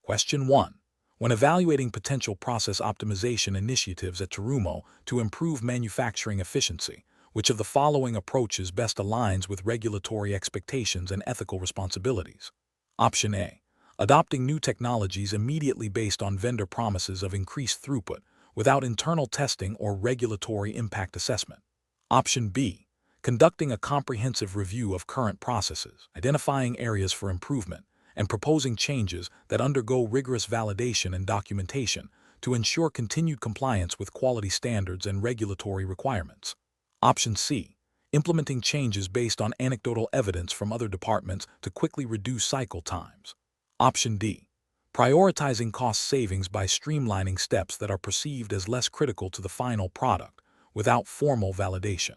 Question 1. When evaluating potential process optimization initiatives at Terumo to improve manufacturing efficiency, which of the following approaches best aligns with regulatory expectations and ethical responsibilities? Option A. Adopting new technologies immediately based on vendor promises of increased throughput, without internal testing or regulatory impact assessment. Option B. Conducting a comprehensive review of current processes, identifying areas for improvement, and proposing changes that undergo rigorous validation and documentation to ensure continued compliance with quality standards and regulatory requirements. Option C. Implementing changes based on anecdotal evidence from other departments to quickly reduce cycle times. Option D. Prioritizing cost savings by streamlining steps that are perceived as less critical to the final product, without formal validation.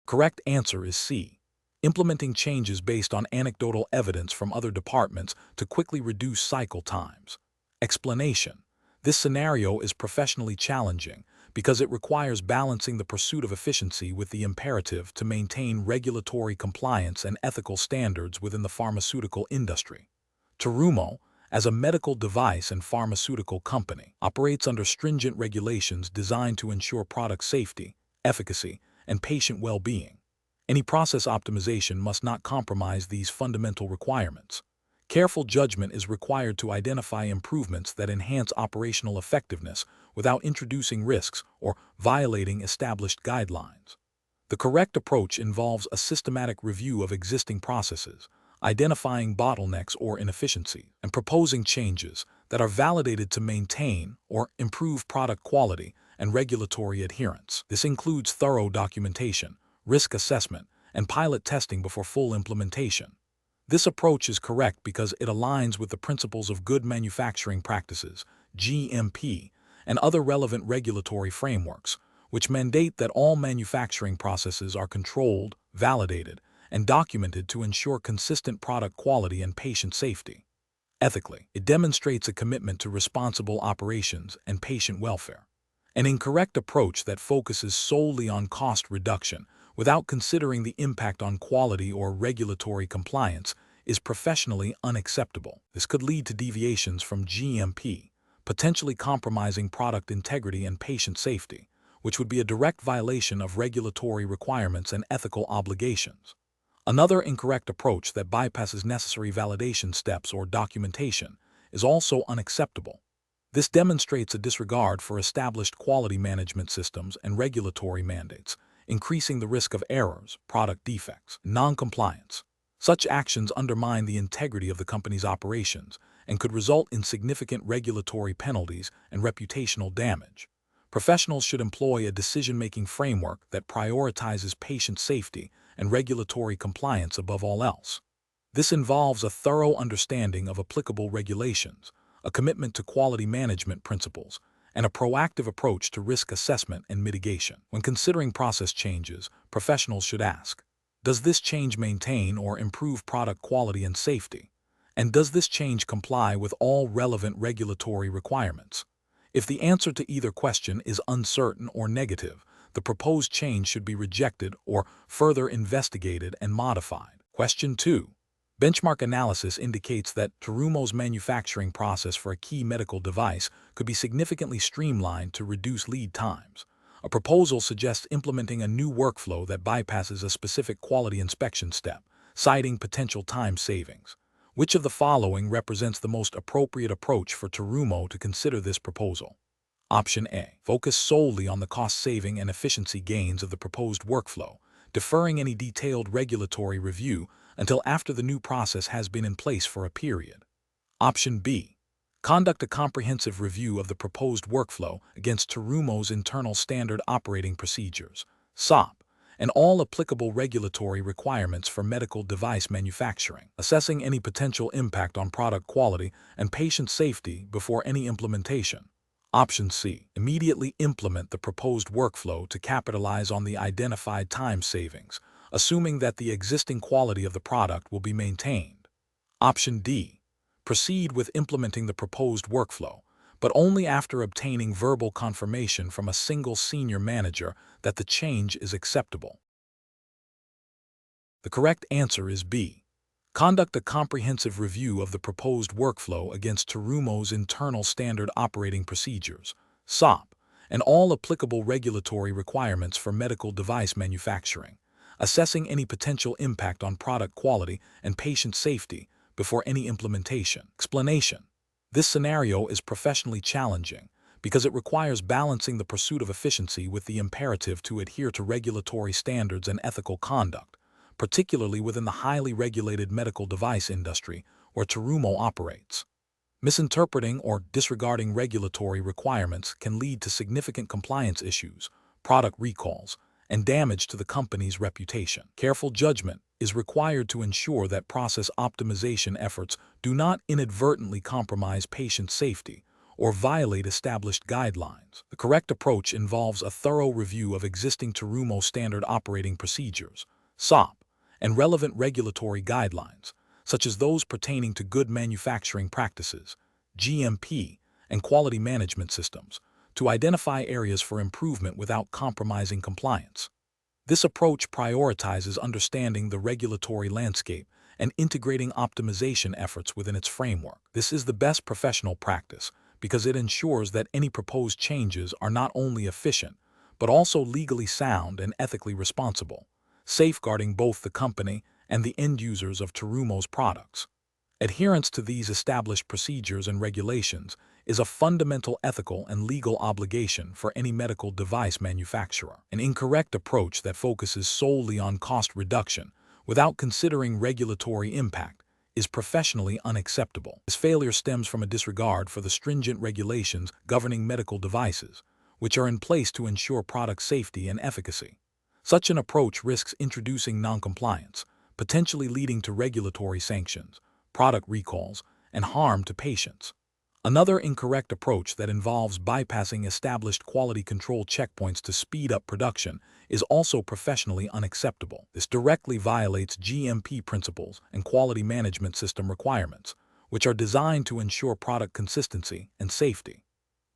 Correct answer is C. Implementing changes based on anecdotal evidence from other departments to quickly reduce cycle times. Explanation. This scenario is professionally challenging because it requires balancing the pursuit of efficiency with the imperative to maintain regulatory compliance and ethical standards within the pharmaceutical industry. Terumo, as a medical device and pharmaceutical company, operates under stringent regulations designed to ensure product safety, efficacy, and patient well-being. Any process optimization must not compromise these fundamental requirements. Careful judgment is required to identify improvements that enhance operational effectiveness without introducing risks or violating established guidelines. The correct approach involves a systematic review of existing processes, identifying bottlenecks or inefficiencies, and proposing changes that are validated to maintain or improve product quality and regulatory adherence. This includes thorough documentation, risk assessment, and pilot testing before full implementation. This approach is correct because it aligns with the principles of good manufacturing practices, GMP, and other relevant regulatory frameworks, which mandate that all manufacturing processes are controlled, validated, and documented to ensure consistent product quality and patient safety. Ethically, it demonstrates a commitment to responsible operations and patient welfare. An incorrect approach that focuses solely on cost reduction without considering the impact on quality or regulatory compliance is professionally unacceptable. This could lead to deviations from GMP, potentially compromising product integrity and patient safety, which would be a direct violation of regulatory requirements and ethical obligations. Another incorrect approach that bypasses necessary validation steps or documentation is also unacceptable. This demonstrates a disregard for established quality management systems and regulatory mandates, increasing the risk of errors, product defects, and non-compliance. Such actions undermine the integrity of the company's operations and could result in significant regulatory penalties and reputational damage. Professionals should employ a decision-making framework that prioritizes patient safety and regulatory compliance above all else. This involves a thorough understanding of applicable regulations, a commitment to quality management principles, and a proactive approach to risk assessment and mitigation. When considering process changes, professionals should ask, does this change maintain or improve product quality and safety? And does this change comply with all relevant regulatory requirements? If the answer to either question is uncertain or negative, the proposed change should be rejected or further investigated and modified. Question 2. Benchmark analysis indicates that Terumo's manufacturing process for a key medical device could be significantly streamlined to reduce lead times. A proposal suggests implementing a new workflow that bypasses a specific quality inspection step, citing potential time savings. Which of the following represents the most appropriate approach for Terumo to consider this proposal? Option A. Focus solely on the cost-saving and efficiency gains of the proposed workflow, deferring any detailed regulatory review until after the new process has been in place for a period. Option B. Conduct a comprehensive review of the proposed workflow against Terumo's internal standard operating procedures, SOP, and all applicable regulatory requirements for medical device manufacturing, assessing any potential impact on product quality and patient safety before any implementation. Option C. Immediately implement the proposed workflow to capitalize on the identified time savings, assuming that the existing quality of the product will be maintained. Option D. Proceed with implementing the proposed workflow, but only after obtaining verbal confirmation from a single senior manager that the change is acceptable. The correct answer is B. Conduct a comprehensive review of the proposed workflow against Terumo's internal standard operating procedures, SOP, and all applicable regulatory requirements for medical device manufacturing, assessing any potential impact on product quality and patient safety before any implementation. Explanation. This scenario is professionally challenging because it requires balancing the pursuit of efficiency with the imperative to adhere to regulatory standards and ethical conduct, particularly within the highly regulated medical device industry where Terumo operates. Misinterpreting or disregarding regulatory requirements can lead to significant compliance issues, product recalls, and damage to the company's reputation. Careful judgment is required to ensure that process optimization efforts do not inadvertently compromise patient safety or violate established guidelines. The correct approach involves a thorough review of existing Terumo standard operating procedures, SOP, and relevant regulatory guidelines, such as those pertaining to good manufacturing practices, GMP, and quality management systems, to identify areas for improvement without compromising compliance. This approach prioritizes understanding the regulatory landscape and integrating optimization efforts within its framework. This is the best professional practice because it ensures that any proposed changes are not only efficient, but also legally sound and ethically responsible, safeguarding both the company and the end users of Terumo's products. Adherence to these established procedures and regulations is a fundamental ethical and legal obligation for any medical device manufacturer. An incorrect approach that focuses solely on cost reduction without considering regulatory impact is professionally unacceptable. This failure stems from a disregard for the stringent regulations governing medical devices, which are in place to ensure product safety and efficacy. Such an approach risks introducing noncompliance, potentially leading to regulatory sanctions, product recalls, and harm to patients. Another incorrect approach that involves bypassing established quality control checkpoints to speed up production is also professionally unacceptable. This directly violates GMP principles and quality management system requirements, which are designed to ensure product consistency and safety.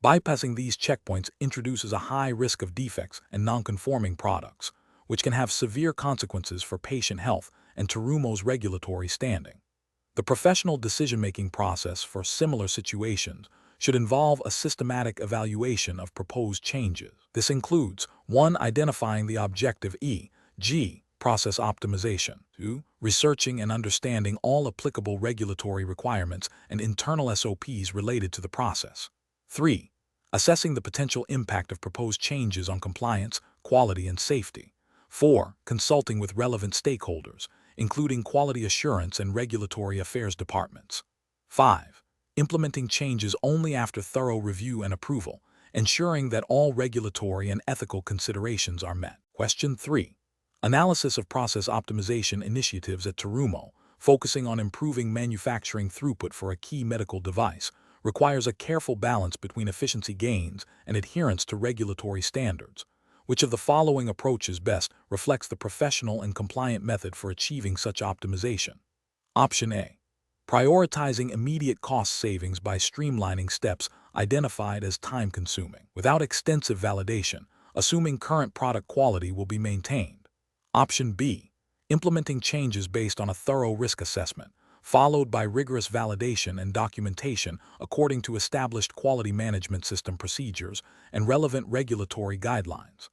Bypassing these checkpoints introduces a high risk of defects and non-conforming products, which can have severe consequences for patient health and Terumo's regulatory standing. The professional decision-making process for similar situations should involve a systematic evaluation of proposed changes. This includes 1. Identifying the objective, e.g., process optimization, 2. Researching and understanding all applicable regulatory requirements and internal SOPs related to the process, 3. Assessing the potential impact of proposed changes on compliance, quality, and safety, 4. Consulting with relevant stakeholders, including quality assurance and regulatory affairs departments. 5. Implementing changes only after thorough review and approval, ensuring that all regulatory and ethical considerations are met. Question 3. Analysis of process optimization initiatives at Terumo, focusing on improving manufacturing throughput for a key medical device, requires a careful balance between efficiency gains and adherence to regulatory standards. Which of the following approaches best reflects the professional and compliant method for achieving such optimization? Option A. Prioritizing immediate cost savings by streamlining steps identified as time-consuming, without extensive validation, assuming current product quality will be maintained. Option B. Implementing changes based on a thorough risk assessment, followed by rigorous validation and documentation according to established quality management system procedures and relevant regulatory guidelines.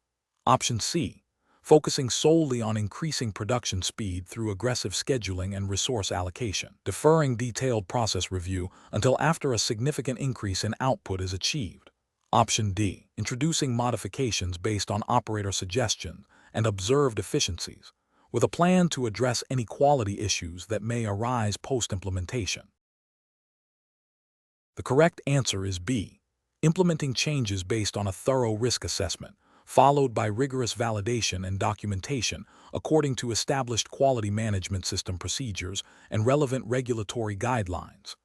Option C. Focusing solely on increasing production speed through aggressive scheduling and resource allocation, deferring detailed process review until after a significant increase in output is achieved. Option D. Introducing modifications based on operator suggestions and observed efficiencies, with a plan to address any quality issues that may arise post-implementation. The correct answer is B. Implementing changes based on a thorough risk assessment, followed by rigorous validation and documentation according to established quality management system procedures and relevant regulatory guidelines.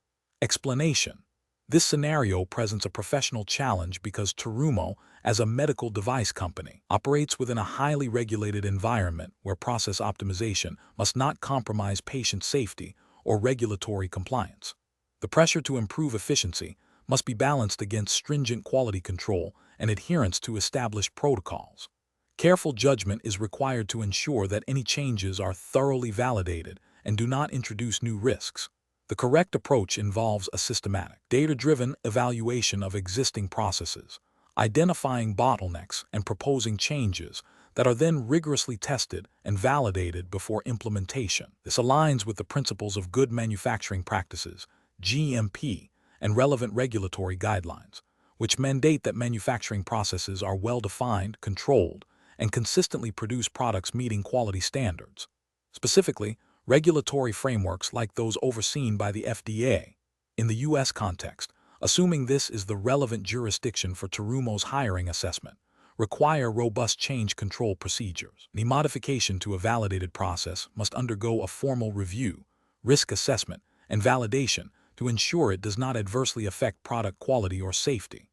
Explanation. This scenario presents a professional challenge because Terumo, as a medical device company, operates within a highly regulated environment where process optimization must not compromise patient safety or regulatory compliance. The pressure to improve efficiency must be balanced against stringent quality control and adherence to established protocols. Careful judgment is required to ensure that any changes are thoroughly validated and do not introduce new risks. The correct approach involves a systematic, data-driven evaluation of existing processes, identifying bottlenecks and proposing changes that are then rigorously tested and validated before implementation. This aligns with the principles of good manufacturing practices, GMP, and relevant regulatory guidelines, which mandate that manufacturing processes are well-defined, controlled, and consistently produce products meeting quality standards. Specifically, regulatory frameworks like those overseen by the FDA, in the U.S. context, assuming this is the relevant jurisdiction for Terumo's hiring assessment, require robust change control procedures. Any modification to a validated process must undergo a formal review, risk assessment, and validation to ensure it does not adversely affect product quality or safety.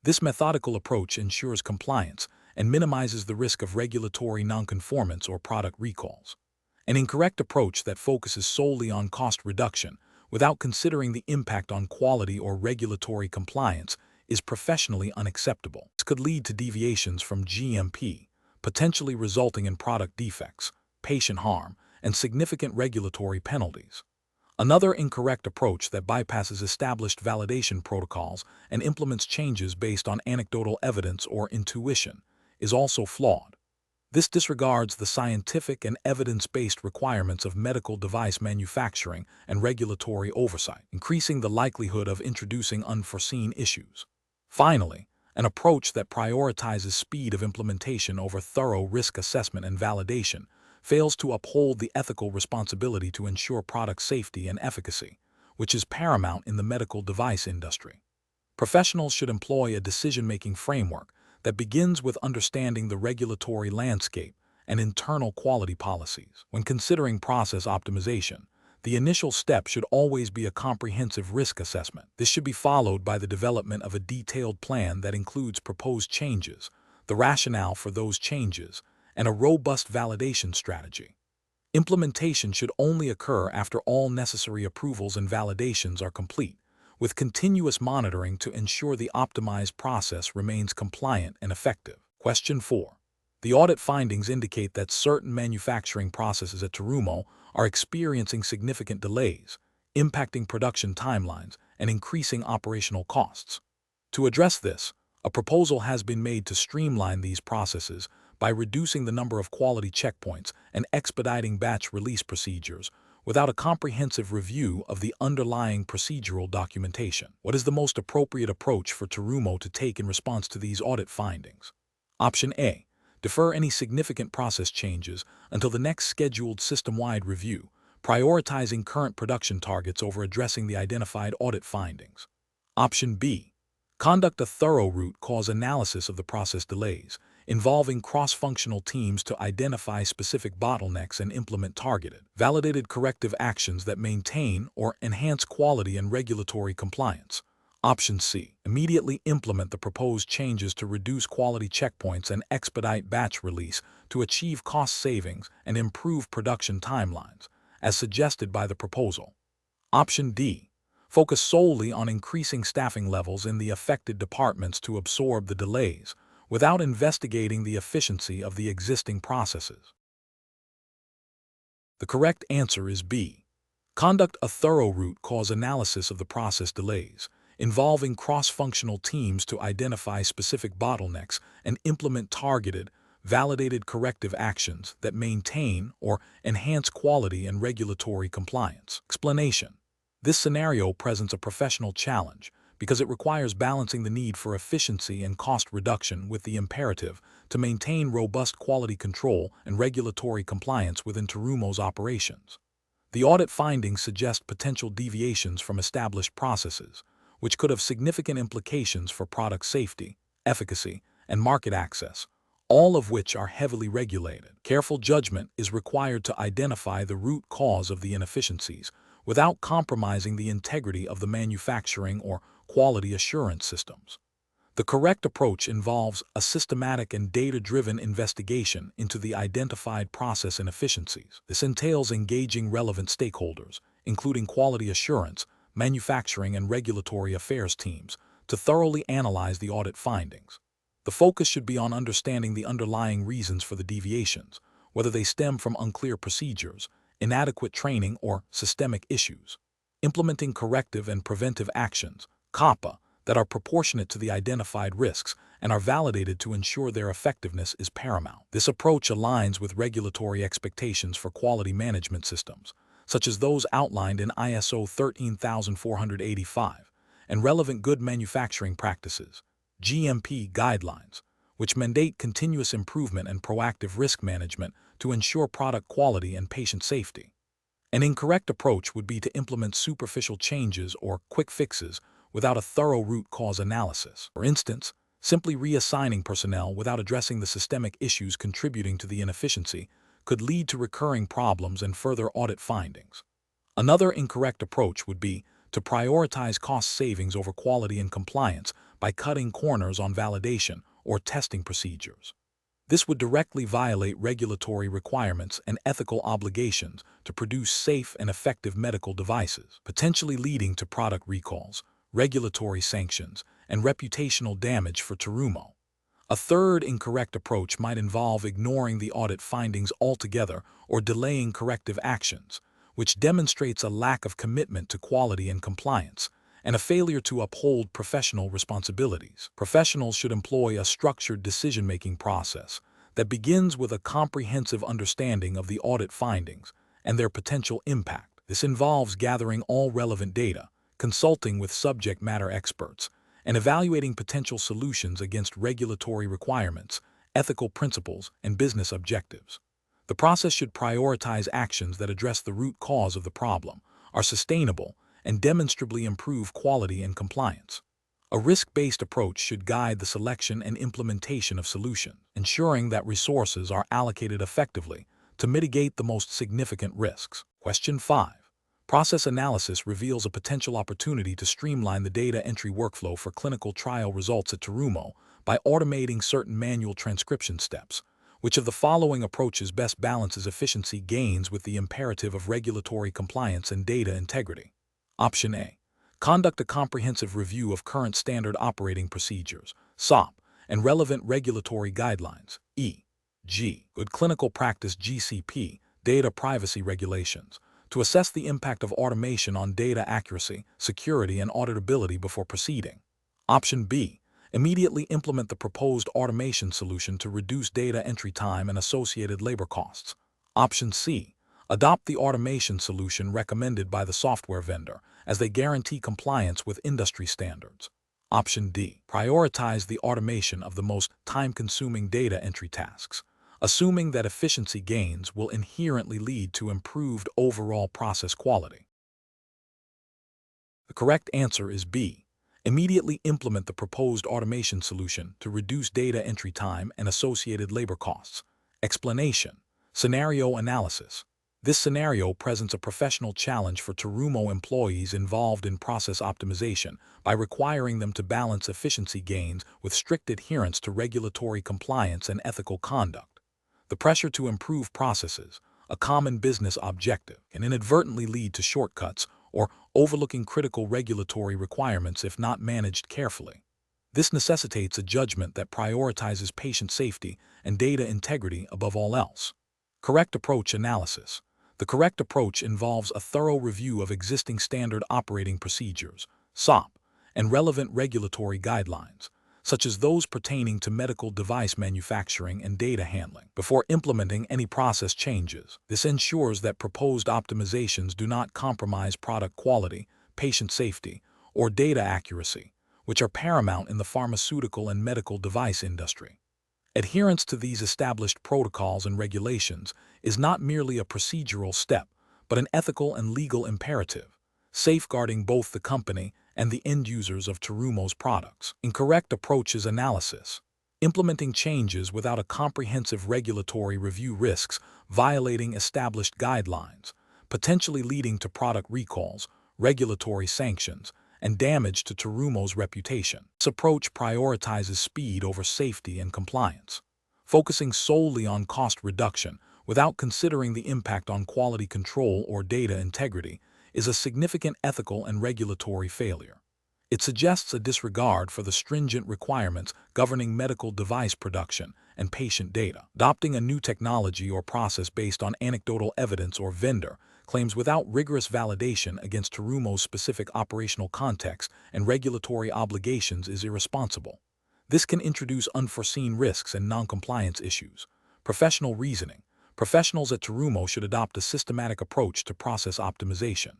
This methodical approach ensures compliance and minimizes the risk of regulatory nonconformance or product recalls. An incorrect approach that focuses solely on cost reduction without considering the impact on quality or regulatory compliance is professionally unacceptable. This could lead to deviations from GMP, potentially resulting in product defects, patient harm, and significant regulatory penalties. Another incorrect approach that bypasses established validation protocols and implements changes based on anecdotal evidence or intuition is also flawed. This disregards the scientific and evidence-based requirements of medical device manufacturing and regulatory oversight, increasing the likelihood of introducing unforeseen issues. Finally, an approach that prioritizes speed of implementation over thorough risk assessment and validation fails to uphold the ethical responsibility to ensure product safety and efficacy, which is paramount in the medical device industry. Professionals should employ a decision-making framework that begins with understanding the regulatory landscape and internal quality policies. When considering process optimization, the initial step should always be a comprehensive risk assessment. This should be followed by the development of a detailed plan that includes proposed changes, the rationale for those changes, and a robust validation strategy. Implementation should only occur after all necessary approvals and validations are complete, with continuous monitoring to ensure the optimized process remains compliant and effective. Question 4. The audit findings indicate that certain manufacturing processes at Terumo are experiencing significant delays, impacting production timelines and increasing operational costs. To address this, a proposal has been made to streamline these processes by reducing the number of quality checkpoints and expediting batch release procedures without a comprehensive review of the underlying procedural documentation. What is the most appropriate approach for Terumo to take in response to these audit findings? Option A. Defer any significant process changes until the next scheduled system-wide review, prioritizing current production targets over addressing the identified audit findings. Option B. Conduct a thorough root cause analysis of the process delays, involving cross-functional teams to identify specific bottlenecks and implement targeted, validated corrective actions that maintain or enhance quality and regulatory compliance. Option C. Immediately implement the proposed changes to reduce quality checkpoints and expedite batch release to achieve cost savings and improve production timelines, as suggested by the proposal. Option D. Focus solely on increasing staffing levels in the affected departments to absorb the delays, without investigating the efficiency of the existing processes. The correct answer is B. Conduct a thorough root cause analysis of the process delays, involving cross-functional teams to identify specific bottlenecks and implement targeted, validated corrective actions that maintain or enhance quality and regulatory compliance. Explanation. This scenario presents a professional challenge because it requires balancing the need for efficiency and cost reduction with the imperative to maintain robust quality control and regulatory compliance within Terumo's operations. The audit findings suggest potential deviations from established processes, which could have significant implications for product safety, efficacy, and market access, all of which are heavily regulated. Careful judgment is required to identify the root cause of the inefficiencies without compromising the integrity of the manufacturing or quality assurance systems. The correct approach involves a systematic and data-driven investigation into the identified process inefficiencies. This entails engaging relevant stakeholders, including quality assurance, manufacturing, and regulatory affairs teams, to thoroughly analyze the audit findings. The focus should be on understanding the underlying reasons for the deviations, whether they stem from unclear procedures, inadequate training, or systemic issues. Implementing corrective and preventive actions, COPPA, that are proportionate to the identified risks and are validated to ensure their effectiveness is paramount. This approach aligns with regulatory expectations for quality management systems, such as those outlined in ISO 13485, and relevant good manufacturing practices, GMP guidelines, which mandate continuous improvement and proactive risk management to ensure product quality and patient safety. An incorrect approach would be to implement superficial changes or quick fixes without a thorough root cause analysis. For instance, simply reassigning personnel without addressing the systemic issues contributing to the inefficiency could lead to recurring problems and further audit findings. Another incorrect approach would be to prioritize cost savings over quality and compliance by cutting corners on validation or testing procedures. This would directly violate regulatory requirements and ethical obligations to produce safe and effective medical devices, potentially leading to product recalls, regulatory sanctions, and reputational damage for Terumo. A third incorrect approach might involve ignoring the audit findings altogether or delaying corrective actions, which demonstrates a lack of commitment to quality and compliance, and a failure to uphold professional responsibilities. Professionals should employ a structured decision-making process that begins with a comprehensive understanding of the audit findings and their potential impact. This involves gathering all relevant data, consulting with subject matter experts, and evaluating potential solutions against regulatory requirements, ethical principles, and business objectives. The process should prioritize actions that address the root cause of the problem, are sustainable, and demonstrably improve quality and compliance. A risk-based approach should guide the selection and implementation of solutions, ensuring that resources are allocated effectively to mitigate the most significant risks. Question 5. Process analysis reveals a potential opportunity to streamline the data entry workflow for clinical trial results at Terumo by automating certain manual transcription steps. Which of the following approaches best balances efficiency gains with the imperative of regulatory compliance and data integrity? Option A. Conduct a comprehensive review of current standard operating procedures, SOP, and relevant regulatory guidelines, e.g., Good Clinical Practice GCP, data privacy regulations, to assess the impact of automation on data accuracy, security, and auditability before proceeding. Option B. Immediately implement the proposed automation solution to reduce data entry time and associated labor costs. Option C. Adopt the automation solution recommended by the software vendor, as they guarantee compliance with industry standards. Option D. Prioritize the automation of the most time-consuming data entry tasks, assuming that efficiency gains will inherently lead to improved overall process quality. The correct answer is B. Immediately implement the proposed automation solution to reduce data entry time and associated labor costs. Explanation. Scenario analysis. This scenario presents a professional challenge for Terumo employees involved in process optimization by requiring them to balance efficiency gains with strict adherence to regulatory compliance and ethical conduct. The pressure to improve processes, a common business objective, can inadvertently lead to shortcuts or overlooking critical regulatory requirements if not managed carefully. This necessitates a judgment that prioritizes patient safety and data integrity above all else. Correct approach analysis. The correct approach involves a thorough review of existing standard operating procedures, SOP, and relevant regulatory guidelines, such as those pertaining to medical device manufacturing and data handling, before implementing any process changes. This ensures that proposed optimizations do not compromise product quality, patient safety, or data accuracy, which are paramount in the pharmaceutical and medical device industry. Adherence to these established protocols and regulations is not merely a procedural step, but an ethical and legal imperative, safeguarding both the company and the end users of Terumo's products. Incorrect approaches analysis. Implementing changes without a comprehensive regulatory review risks violating established guidelines, potentially leading to product recalls, regulatory sanctions, and damage to Terumo's reputation. This approach prioritizes speed over safety and compliance, focusing solely on cost reduction without considering the impact on quality control or data integrity is a significant ethical and regulatory failure. It suggests a disregard for the stringent requirements governing medical device production and patient data. Adopting a new technology or process based on anecdotal evidence or vendor claims without rigorous validation against Terumo's specific operational context and regulatory obligations is irresponsible. This can introduce unforeseen risks and noncompliance issues. Professional reasoning. Professionals at Terumo should adopt a systematic approach to process optimization.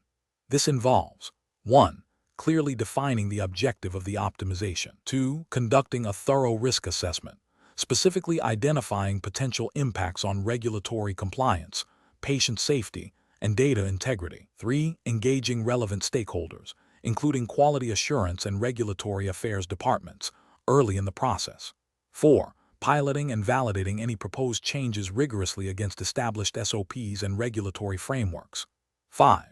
This involves 1. Clearly defining the objective of the optimization. 2. Conducting a thorough risk assessment, specifically identifying potential impacts on regulatory compliance, patient safety, and data integrity. 3. Engaging relevant stakeholders, including quality assurance and regulatory affairs departments, early in the process. 4. Piloting and validating any proposed changes rigorously against established SOPs and regulatory frameworks. 5.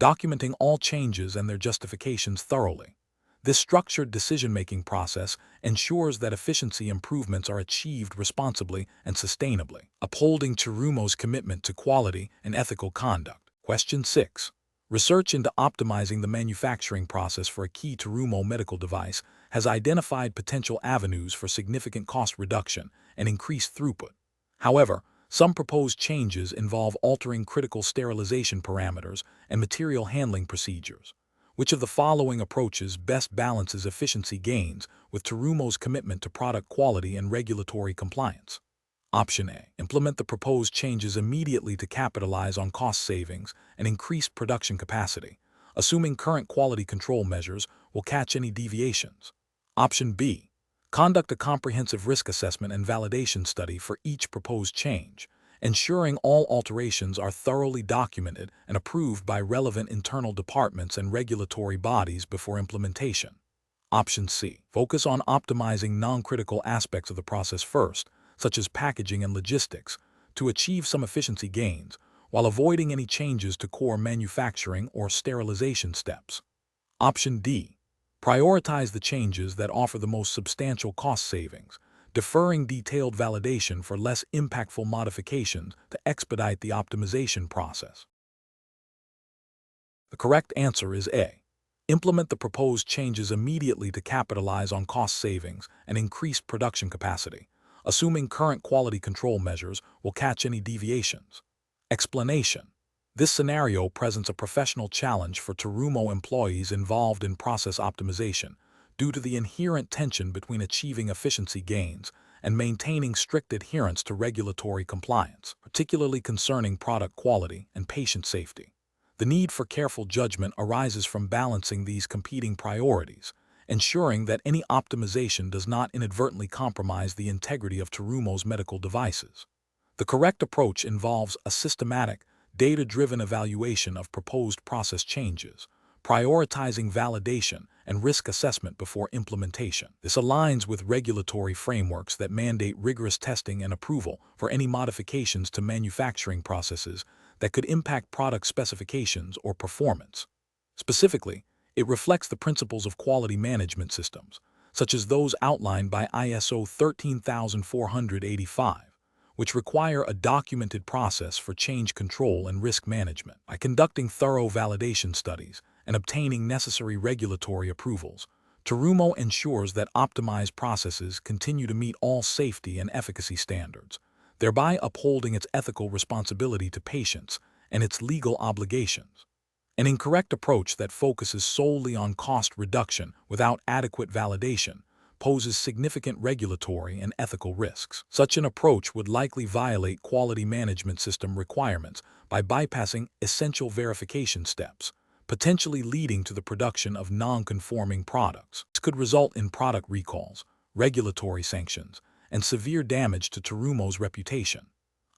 Documenting all changes and their justifications thoroughly. This structured decision-making process ensures that efficiency improvements are achieved responsibly and sustainably, upholding Terumo's commitment to quality and ethical conduct. Question 6. Research into optimizing the manufacturing process for a key Terumo medical device has identified potential avenues for significant cost reduction and increased throughput. However, some proposed changes involve altering critical sterilization parameters and material handling procedures. Which of the following approaches best balances efficiency gains with Terumo's commitment to product quality and regulatory compliance? Option A. Implement the proposed changes immediately to capitalize on cost savings and increase production capacity, assuming current quality control measures will catch any deviations. Option B. Conduct a comprehensive risk assessment and validation study for each proposed change, ensuring all alterations are thoroughly documented and approved by relevant internal departments and regulatory bodies before implementation. Option C. Focus on optimizing non-critical aspects of the process first, such as packaging and logistics, to achieve some efficiency gains, while avoiding any changes to core manufacturing or sterilization steps. Option D. Prioritize the changes that offer the most substantial cost savings, deferring detailed validation for less impactful modifications to expedite the optimization process. The correct answer is A. Implement the proposed changes immediately to capitalize on cost savings and increase production capacity, assuming current quality control measures will catch any deviations. Explanation. This scenario presents a professional challenge for Terumo employees involved in process optimization due to the inherent tension between achieving efficiency gains and maintaining strict adherence to regulatory compliance, particularly concerning product quality and patient safety. The need for careful judgment arises from balancing these competing priorities, ensuring that any optimization does not inadvertently compromise the integrity of Terumo's medical devices. The correct approach involves a systematic, data-driven evaluation of proposed process changes, prioritizing validation and risk assessment before implementation. This aligns with regulatory frameworks that mandate rigorous testing and approval for any modifications to manufacturing processes that could impact product specifications or performance. Specifically, it reflects the principles of quality management systems, such as those outlined by ISO 13485, which require a documented process for change control and risk management. By conducting thorough validation studies and obtaining necessary regulatory approvals, Terumo ensures that optimized processes continue to meet all safety and efficacy standards, thereby upholding its ethical responsibility to patients and its legal obligations. An incorrect approach that focuses solely on cost reduction without adequate validation poses significant regulatory and ethical risks. Such an approach would likely violate quality management system requirements by bypassing essential verification steps, potentially leading to the production of non-conforming products. This could result in product recalls, regulatory sanctions, and severe damage to Terumo's reputation.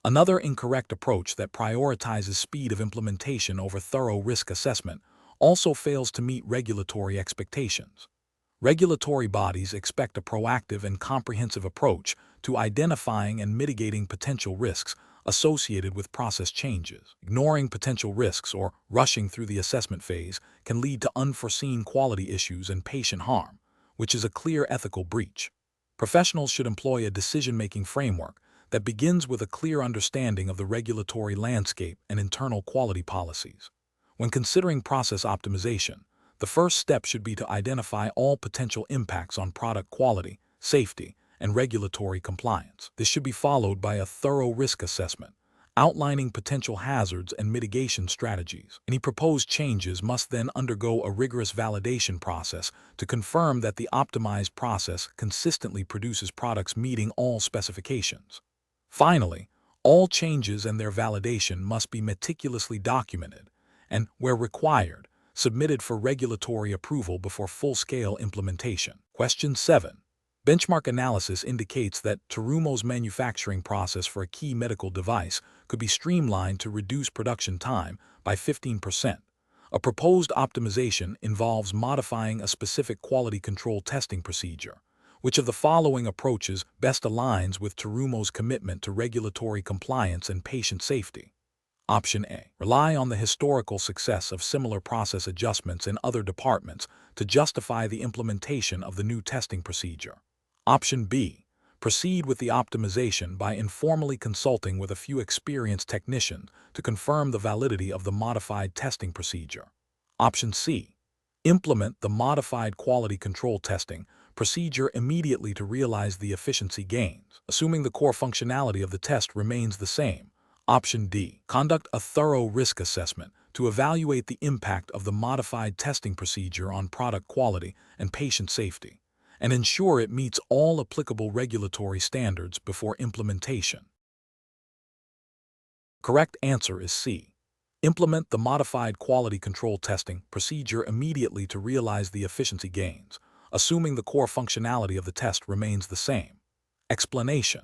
Another incorrect approach that prioritizes speed of implementation over thorough risk assessment also fails to meet regulatory expectations. Regulatory bodies expect a proactive and comprehensive approach to identifying and mitigating potential risks associated with process changes. Ignoring potential risks or rushing through the assessment phase can lead to unforeseen quality issues and patient harm, which is a clear ethical breach. Professionals should employ a decision-making framework that begins with a clear understanding of the regulatory landscape and internal quality policies. When considering process optimization, The first step should be to identify all potential impacts on product quality, safety, and regulatory compliance. This should be followed by a thorough risk assessment, outlining potential hazards and mitigation strategies. Any proposed changes must then undergo a rigorous validation process to confirm that the optimized process consistently produces products meeting all specifications. Finally, all changes and their validation must be meticulously documented and, where required, submitted for regulatory approval before full-scale implementation. Question 7. Benchmark analysis indicates that Terumo's manufacturing process for a key medical device could be streamlined to reduce production time by 15%. A proposed optimization involves modifying a specific quality control testing procedure. Which of the following approaches best aligns with Terumo's commitment to regulatory compliance and patient safety? Option A. Rely on the historical success of similar process adjustments in other departments to justify the implementation of the new testing procedure. Option B. Proceed with the optimization by informally consulting with a few experienced technicians to confirm the validity of the modified testing procedure. Option C. Implement the modified quality control testing procedure immediately to realize the efficiency gains, assuming the core functionality of the test remains the same. Option D. Conduct a thorough risk assessment to evaluate the impact of the modified testing procedure on product quality and patient safety, and ensure it meets all applicable regulatory standards before implementation. Correct answer is C. Implement the modified quality control testing procedure immediately to realize the efficiency gains, assuming the core functionality of the test remains the same. Explanation.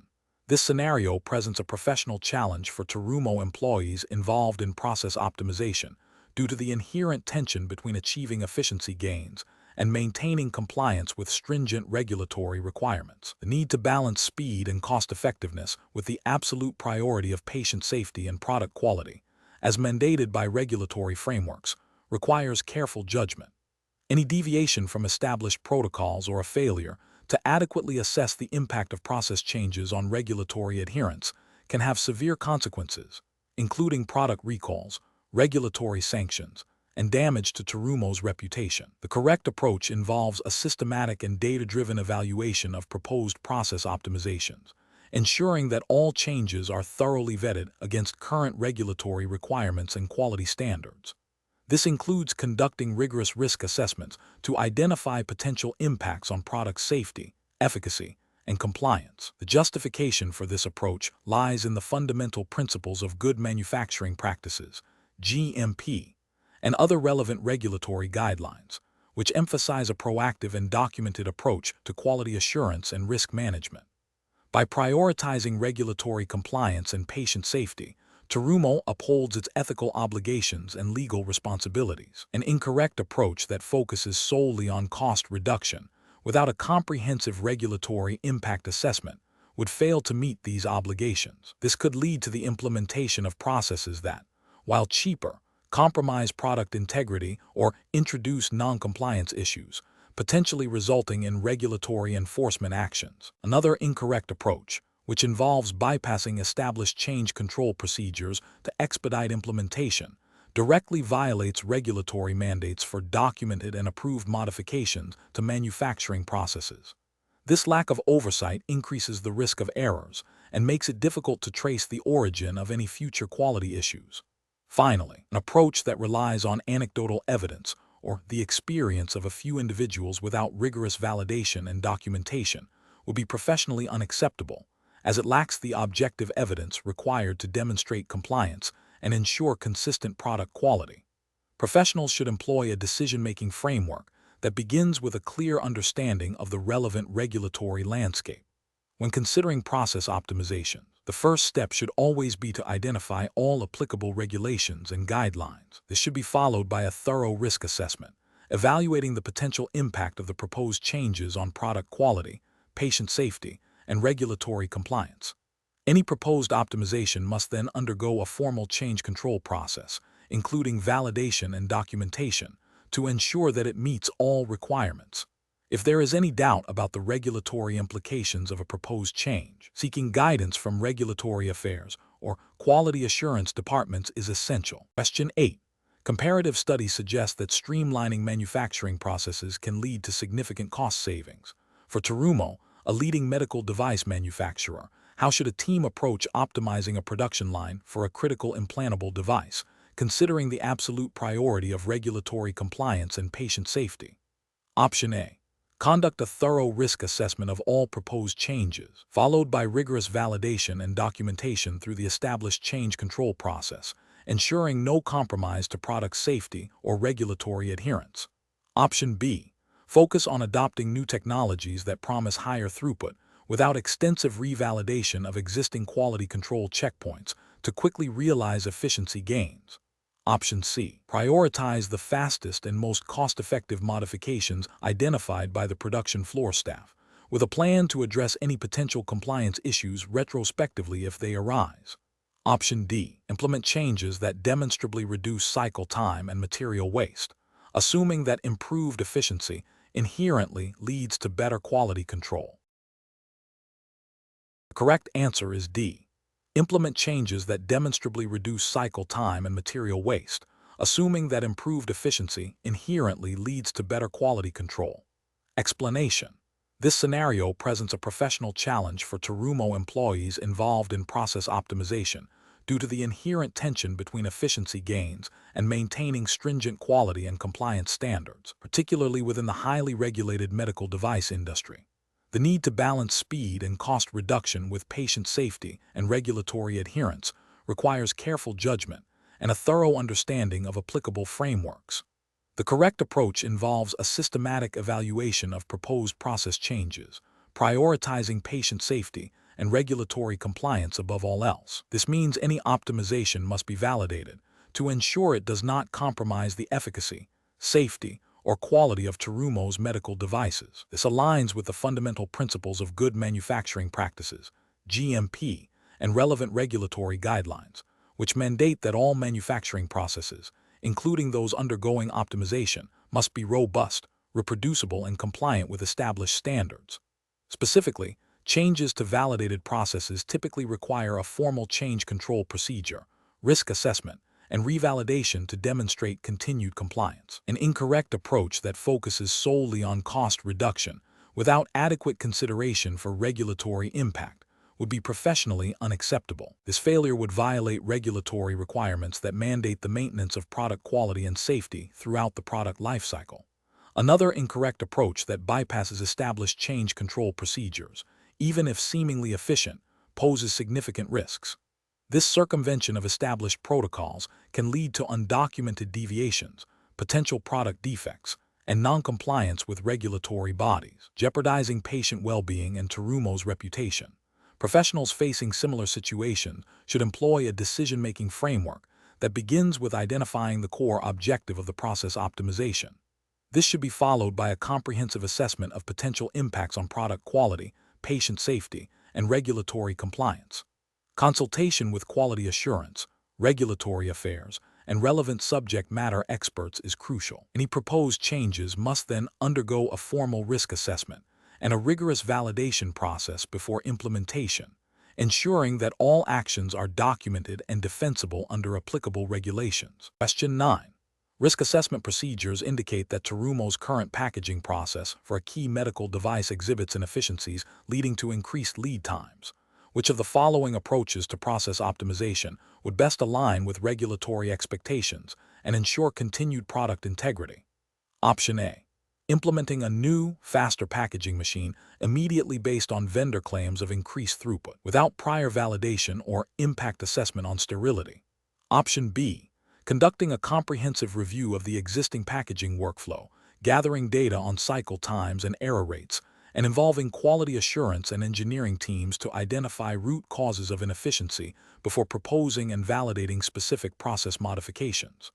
This scenario presents a professional challenge for Terumo employees involved in process optimization due to the inherent tension between achieving efficiency gains and maintaining compliance with stringent regulatory requirements. The need to balance speed and cost-effectiveness with the absolute priority of patient safety and product quality, as mandated by regulatory frameworks, requires careful judgment. Any deviation from established protocols or a failure to adequately assess the impact of process changes on regulatory adherence can have severe consequences, including product recalls, regulatory sanctions, and damage to Terumo's reputation. The correct approach involves a systematic and data-driven evaluation of proposed process optimizations, ensuring that all changes are thoroughly vetted against current regulatory requirements and quality standards. This includes conducting rigorous risk assessments to identify potential impacts on product safety, efficacy, and compliance. The justification for this approach lies in the fundamental principles of good manufacturing practices, GMP, and other relevant regulatory guidelines, which emphasize a proactive and documented approach to quality assurance and risk management. By prioritizing regulatory compliance and patient safety, Terumo upholds its ethical obligations and legal responsibilities. An incorrect approach that focuses solely on cost reduction without a comprehensive regulatory impact assessment would fail to meet these obligations. This could lead to the implementation of processes that, while cheaper, compromise product integrity or introduce non-compliance issues, potentially resulting in regulatory enforcement actions. Another incorrect approach, which involves bypassing established change control procedures to expedite implementation, directly violates regulatory mandates for documented and approved modifications to manufacturing processes. This lack of oversight increases the risk of errors and makes it difficult to trace the origin of any future quality issues. Finally, an approach that relies on anecdotal evidence or the experience of a few individuals without rigorous validation and documentation would be professionally unacceptable, as it lacks the objective evidence required to demonstrate compliance and ensure consistent product quality. Professionals should employ a decision-making framework that begins with a clear understanding of the relevant regulatory landscape. When considering process optimization, the first step should always be to identify all applicable regulations and guidelines. This should be followed by a thorough risk assessment, evaluating the potential impact of the proposed changes on product quality, patient safety, and regulatory compliance. Any proposed optimization must then undergo a formal change control process, including validation and documentation, to ensure that it meets all requirements. If there is any doubt about the regulatory implications of a proposed change, seeking guidance from regulatory affairs or quality assurance departments is essential. Question 8. Comparative studies suggest that streamlining manufacturing processes can lead to significant cost savings. For Terumo, a leading medical device manufacturer, how should a team approach optimizing a production line for a critical implantable device, considering the absolute priority of regulatory compliance and patient safety? Option A. Conduct a thorough risk assessment of all proposed changes, followed by rigorous validation and documentation through the established change control process, ensuring no compromise to product safety or regulatory adherence. Option B. Focus on adopting new technologies that promise higher throughput without extensive revalidation of existing quality control checkpoints to quickly realize efficiency gains. Option C. Prioritize the fastest and most cost-effective modifications identified by the production floor staff, with a plan to address any potential compliance issues retrospectively if they arise. Option D. Implement changes that demonstrably reduce cycle time and material waste, assuming that improved efficiency inherently leads to better quality control. The correct answer is D. Implement changes that demonstrably reduce cycle time and material waste, assuming that improved efficiency inherently leads to better quality control. Explanation. This scenario presents a professional challenge for Terumo employees involved in process optimization due to the inherent tension between efficiency gains and maintaining stringent quality and compliance standards, particularly within the highly regulated medical device industry. The need to balance speed and cost reduction with patient safety and regulatory adherence requires careful judgment and a thorough understanding of applicable frameworks. The correct approach involves a systematic evaluation of proposed process changes, prioritizing patient safety and regulatory compliance above all else. This means any optimization must be validated to ensure it does not compromise the efficacy, safety, or quality of Terumo's medical devices. This aligns with the fundamental principles of good manufacturing practices, GMP, and relevant regulatory guidelines, which mandate that all manufacturing processes, including those undergoing optimization, must be robust, reproducible, and compliant with established standards. Specifically, changes to validated processes typically require a formal change control procedure, risk assessment, and revalidation to demonstrate continued compliance. An incorrect approach that focuses solely on cost reduction without adequate consideration for regulatory impact would be professionally unacceptable. This failure would violate regulatory requirements that mandate the maintenance of product quality and safety throughout the product lifecycle. Another incorrect approach that bypasses established change control procedures, even if seemingly efficient, poses significant risks. This circumvention of established protocols can lead to undocumented deviations, potential product defects, and noncompliance with regulatory bodies, jeopardizing patient well-being and Terumo's reputation. Professionals facing similar situations should employ a decision-making framework that begins with identifying the core objective of the process optimization. This should be followed by a comprehensive assessment of potential impacts on product quality, patient safety, and regulatory compliance. Consultation with quality assurance, regulatory affairs, and relevant subject matter experts is crucial. Any proposed changes must then undergo a formal risk assessment and a rigorous validation process before implementation, ensuring that all actions are documented and defensible under applicable regulations. Question 9. Risk assessment procedures indicate that Terumo's current packaging process for a key medical device exhibits inefficiencies leading to increased lead times. Which of the following approaches to process optimization would best align with regulatory expectations and ensure continued product integrity? Option A. Implementing a new, faster packaging machine immediately based on vendor claims of increased throughput, without prior validation or impact assessment on sterility. Option B. Conducting a comprehensive review of the existing packaging workflow, gathering data on cycle times and error rates, and involving quality assurance and engineering teams to identify root causes of inefficiency before proposing and validating specific process modifications.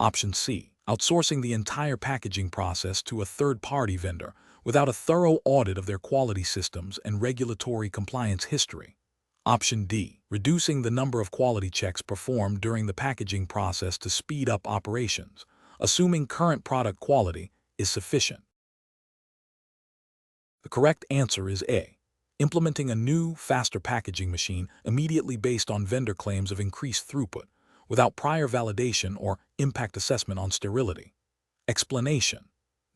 Option C. Outsourcing the entire packaging process to a third-party vendor without a thorough audit of their quality systems and regulatory compliance history. Option D. Reducing the number of quality checks performed during the packaging process to speed up operations, assuming current product quality is sufficient. The correct answer is A. Implementing a new, faster packaging machine immediately based on vendor claims of increased throughput, without prior validation or impact assessment on sterility. Explanation: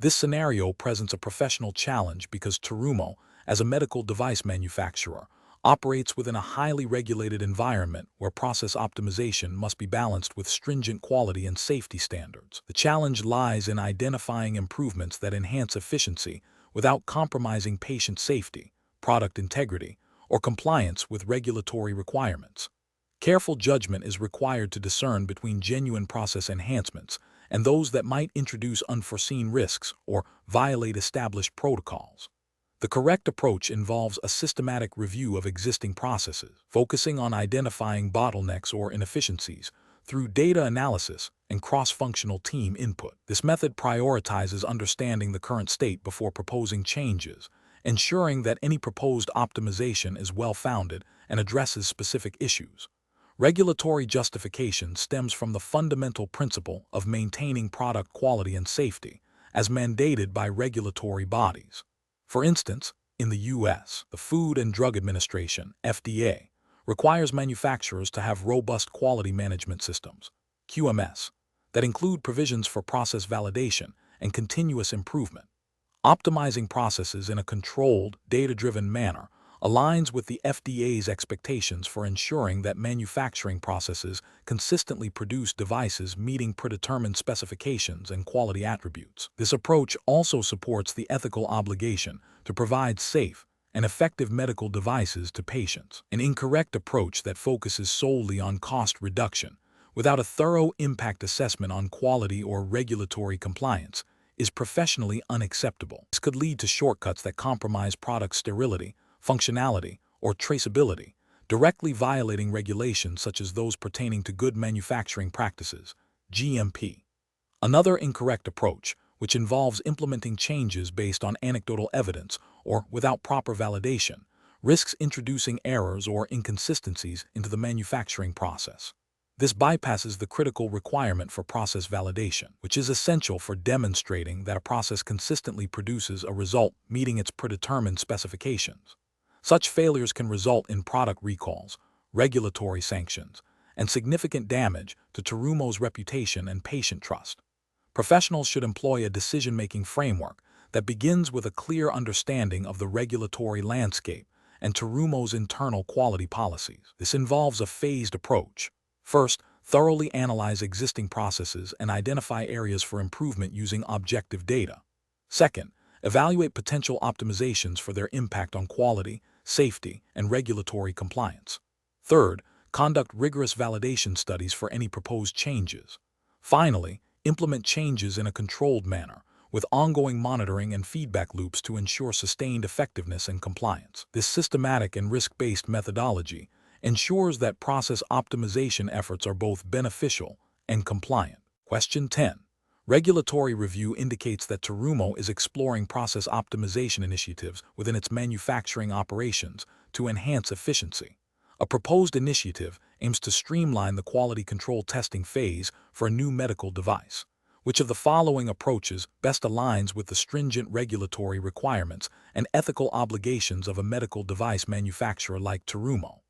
this scenario presents a professional challenge because Terumo, as a medical device manufacturer, operates within a highly regulated environment where process optimization must be balanced with stringent quality and safety standards. The challenge lies in identifying improvements that enhance efficiency without compromising patient safety, product integrity, or compliance with regulatory requirements. Careful judgment is required to discern between genuine process enhancements and those that might introduce unforeseen risks or violate established protocols. The correct approach involves a systematic review of existing processes, focusing on identifying bottlenecks or inefficiencies through data analysis and cross-functional team input. This method prioritizes understanding the current state before proposing changes, ensuring that any proposed optimization is well-founded and addresses specific issues. Regulatory justification stems from the fundamental principle of maintaining product quality and safety, as mandated by regulatory bodies. For instance, in the U.S., the Food and Drug Administration, FDA, requires manufacturers to have robust quality management systems, QMS, that include provisions for process validation and continuous improvement. Optimizing processes in a controlled, data-driven manner aligns with the FDA's expectations for ensuring that manufacturing processes consistently produce devices meeting predetermined specifications and quality attributes. This approach also supports the ethical obligation to provide safe and effective medical devices to patients. An incorrect approach that focuses solely on cost reduction, without a thorough impact assessment on quality or regulatory compliance, is professionally unacceptable. This could lead to shortcuts that compromise product sterility, functionality, or traceability, directly violating regulations such as those pertaining to good manufacturing practices, GMP. Another incorrect approach, which involves implementing changes based on anecdotal evidence or without proper validation, risks introducing errors or inconsistencies into the manufacturing process. This bypasses the critical requirement for process validation, which is essential for demonstrating that a process consistently produces a result meeting its predetermined specifications. Such failures can result in product recalls, regulatory sanctions, and significant damage to Terumo's reputation and patient trust. Professionals should employ a decision-making framework that begins with a clear understanding of the regulatory landscape and Terumo's internal quality policies. This involves a phased approach. First, thoroughly analyze existing processes and identify areas for improvement using objective data. Second, evaluate potential optimizations for their impact on quality, safety, and regulatory compliance. Third, conduct rigorous validation studies for any proposed changes. Finally, implement changes in a controlled manner, with ongoing monitoring and feedback loops to ensure sustained effectiveness and compliance. This systematic and risk-based methodology ensures that process optimization efforts are both beneficial and compliant. Question 10. Regulatory review indicates that Terumo is exploring process optimization initiatives within its manufacturing operations to enhance efficiency. A proposed initiative aims to streamline the quality control testing phase for a new medical device. Which of the following approaches best aligns with the stringent regulatory requirements and ethical obligations of a medical device manufacturer like Terumo?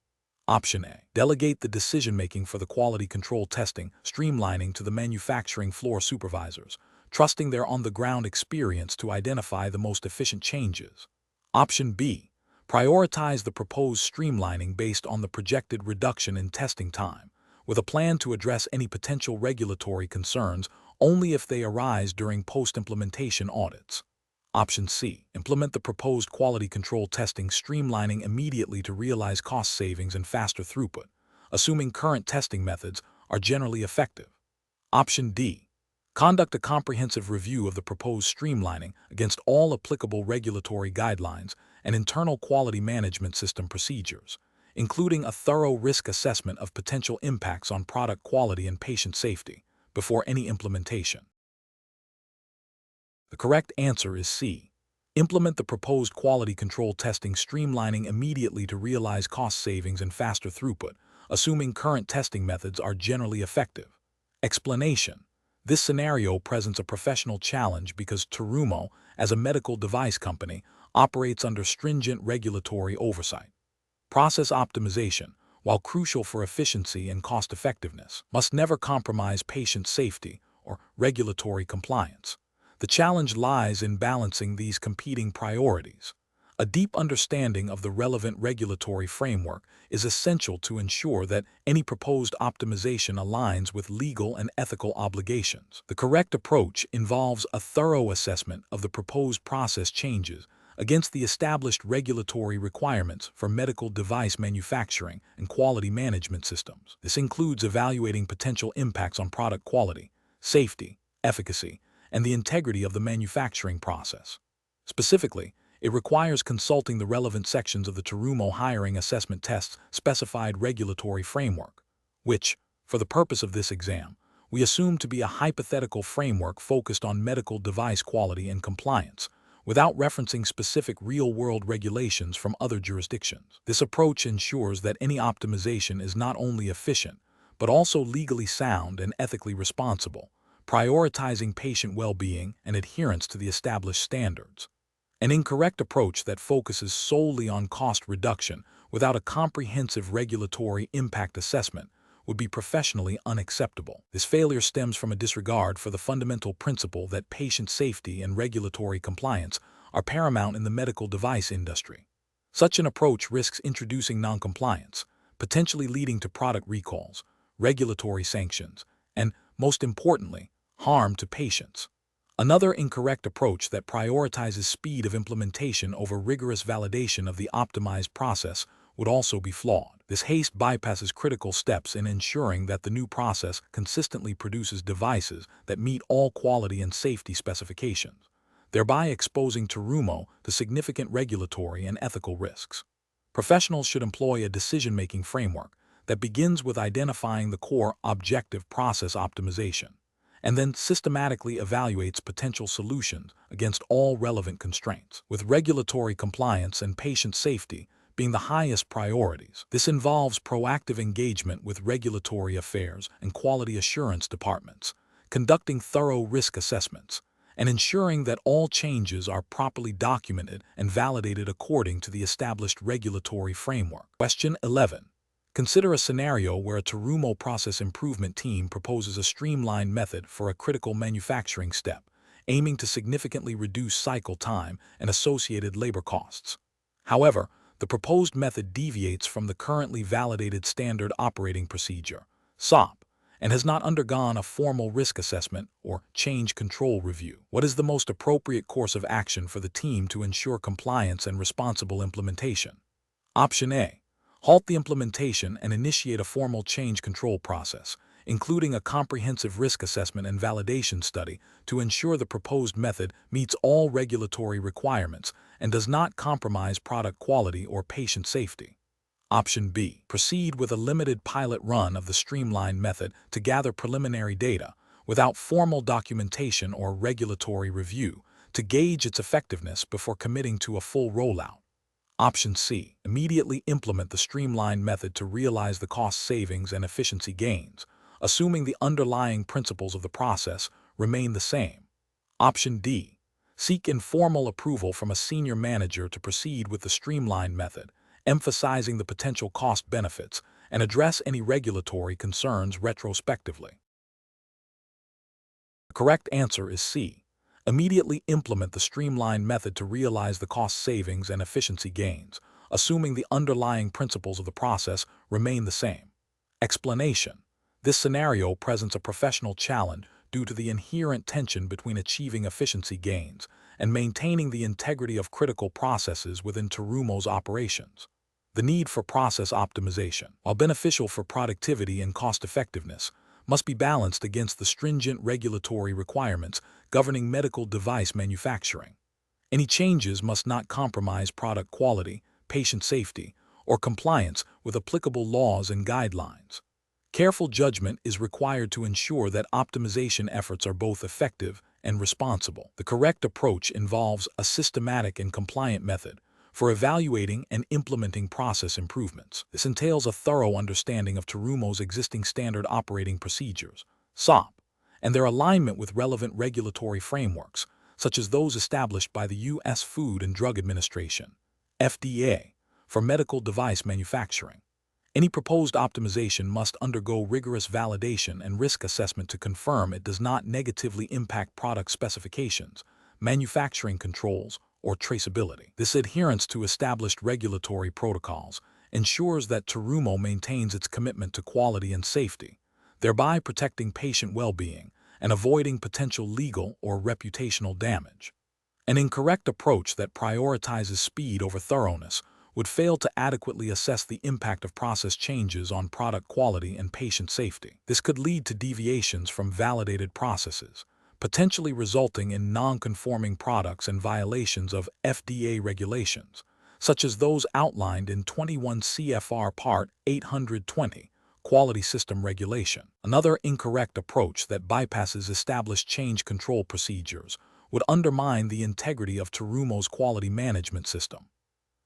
Option A. Delegate the decision-making for the quality control testing, streamlining to the manufacturing floor supervisors, trusting their on-the-ground experience to identify the most efficient changes. Option B. Prioritize the proposed streamlining based on the projected reduction in testing time, with a plan to address any potential regulatory concerns only if they arise during post-implementation audits. Option C. Implement the proposed quality control testing streamlining immediately to realize cost savings and faster throughput, assuming current testing methods are generally effective. Option D. Conduct a comprehensive review of the proposed streamlining against all applicable regulatory guidelines and internal quality management system procedures, including a thorough risk assessment of potential impacts on product quality and patient safety before any implementation. The correct answer is C. Implement the proposed quality control testing streamlining immediately to realize cost savings and faster throughput, assuming current testing methods are generally effective. Explanation: this scenario presents a professional challenge because Terumo, as a medical device company, operates under stringent regulatory oversight. Process optimization, while crucial for efficiency and cost-effectiveness, must never compromise patient safety or regulatory compliance. The challenge lies in balancing these competing priorities. A deep understanding of the relevant regulatory framework is essential to ensure that any proposed optimization aligns with legal and ethical obligations. The correct approach involves a thorough assessment of the proposed process changes against the established regulatory requirements for medical device manufacturing and quality management systems. This includes evaluating potential impacts on product quality, safety, efficacy, and the integrity of the manufacturing process. Specifically, it requires consulting the relevant sections of the Terumo hiring assessment test's specified regulatory framework, which, for the purpose of this exam, we assume to be a hypothetical framework focused on medical device quality and compliance, without referencing specific real-world regulations from other jurisdictions. This approach ensures that any optimization is not only efficient, but also legally sound and ethically responsible, prioritizing patient well-being and adherence to the established standards. An incorrect approach that focuses solely on cost reduction without a comprehensive regulatory impact assessment would be professionally unacceptable. This failure stems from a disregard for the fundamental principle that patient safety and regulatory compliance are paramount in the medical device industry. Such an approach risks introducing noncompliance, potentially leading to product recalls, regulatory sanctions, and, most importantly, harm to patients. Another incorrect approach that prioritizes speed of implementation over rigorous validation of the optimized process would also be flawed. This haste bypasses critical steps in ensuring that the new process consistently produces devices that meet all quality and safety specifications, thereby exposing Terumo to significant regulatory and ethical risks. Professionals should employ a decision-making framework that begins with identifying the core objective process optimization, and then systematically evaluates potential solutions against all relevant constraints, with regulatory compliance and patient safety being the highest priorities. This involves proactive engagement with regulatory affairs and quality assurance departments, conducting thorough risk assessments, and ensuring that all changes are properly documented and validated according to the established regulatory framework. Question 11. Consider a scenario where a Terumo process improvement team proposes a streamlined method for a critical manufacturing step, aiming to significantly reduce cycle time and associated labor costs. However, the proposed method deviates from the currently validated Standard Operating Procedure, SOP, and has not undergone a formal risk assessment or change control review. What is the most appropriate course of action for the team to ensure compliance and responsible implementation? Option A. Halt the implementation and initiate a formal change control process, including a comprehensive risk assessment and validation study to ensure the proposed method meets all regulatory requirements and does not compromise product quality or patient safety. Option B. Proceed with a limited pilot run of the streamlined method to gather preliminary data without formal documentation or regulatory review to gauge its effectiveness before committing to a full rollout. Option C. Immediately implement the streamlined method to realize the cost savings and efficiency gains, assuming the underlying principles of the process remain the same. Option D. Seek informal approval from a senior manager to proceed with the streamlined method, emphasizing the potential cost benefits, and address any regulatory concerns retrospectively. The correct answer is C. Immediately implement the streamlined method to realize the cost savings and efficiency gains, assuming the underlying principles of the process remain the same. Explanation. This scenario presents a professional challenge due to the inherent tension between achieving efficiency gains and maintaining the integrity of critical processes within Terumo's operations. The need for process optimization, while beneficial for productivity and cost-effectiveness, must be balanced against the stringent regulatory requirements governing medical device manufacturing. Any changes must not compromise product quality, patient safety, or compliance with applicable laws and guidelines. Careful judgment is required to ensure that optimization efforts are both effective and responsible. The correct approach involves a systematic and compliant method for evaluating and implementing process improvements. This entails a thorough understanding of Terumo's existing standard operating procedures, SOP, and their alignment with relevant regulatory frameworks, such as those established by the U.S. Food and Drug Administration, FDA, for medical device manufacturing. Any proposed optimization must undergo rigorous validation and risk assessment to confirm it does not negatively impact product specifications, manufacturing controls, or traceability. This adherence to established regulatory protocols ensures that Terumo maintains its commitment to quality and safety, thereby protecting patient well-being and avoiding potential legal or reputational damage. An incorrect approach that prioritizes speed over thoroughness would fail to adequately assess the impact of process changes on product quality and patient safety. This could lead to deviations from validated processes, potentially resulting in non-conforming products and violations of FDA regulations, such as those outlined in 21 CFR Part 820, Quality System Regulation. Another incorrect approach that bypasses established change control procedures would undermine the integrity of Terumo's quality management system.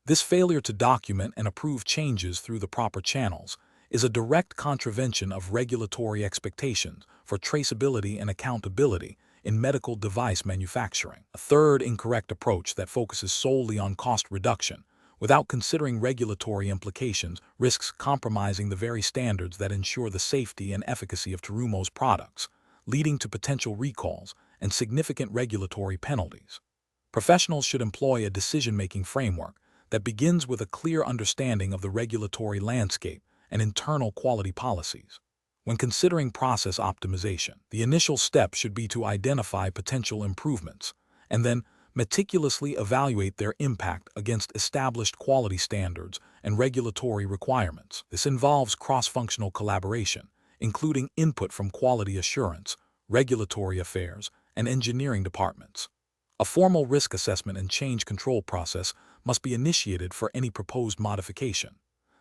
This failure to document and approve changes through the proper channels is a direct contravention of regulatory expectations for traceability and accountability in medical device manufacturing. A third incorrect approach that focuses solely on cost reduction without considering regulatory implications risks compromising the very standards that ensure the safety and efficacy of Terumo's products, leading to potential recalls and significant regulatory penalties. Professionals should employ a decision-making framework that begins with a clear understanding of the regulatory landscape and internal quality policies. When considering process optimization, the initial step should be to identify potential improvements and then meticulously evaluate their impact against established quality standards and regulatory requirements. This involves cross-functional collaboration, including input from quality assurance, regulatory affairs, and engineering departments. A formal risk assessment and change control process must be initiated for any proposed modification.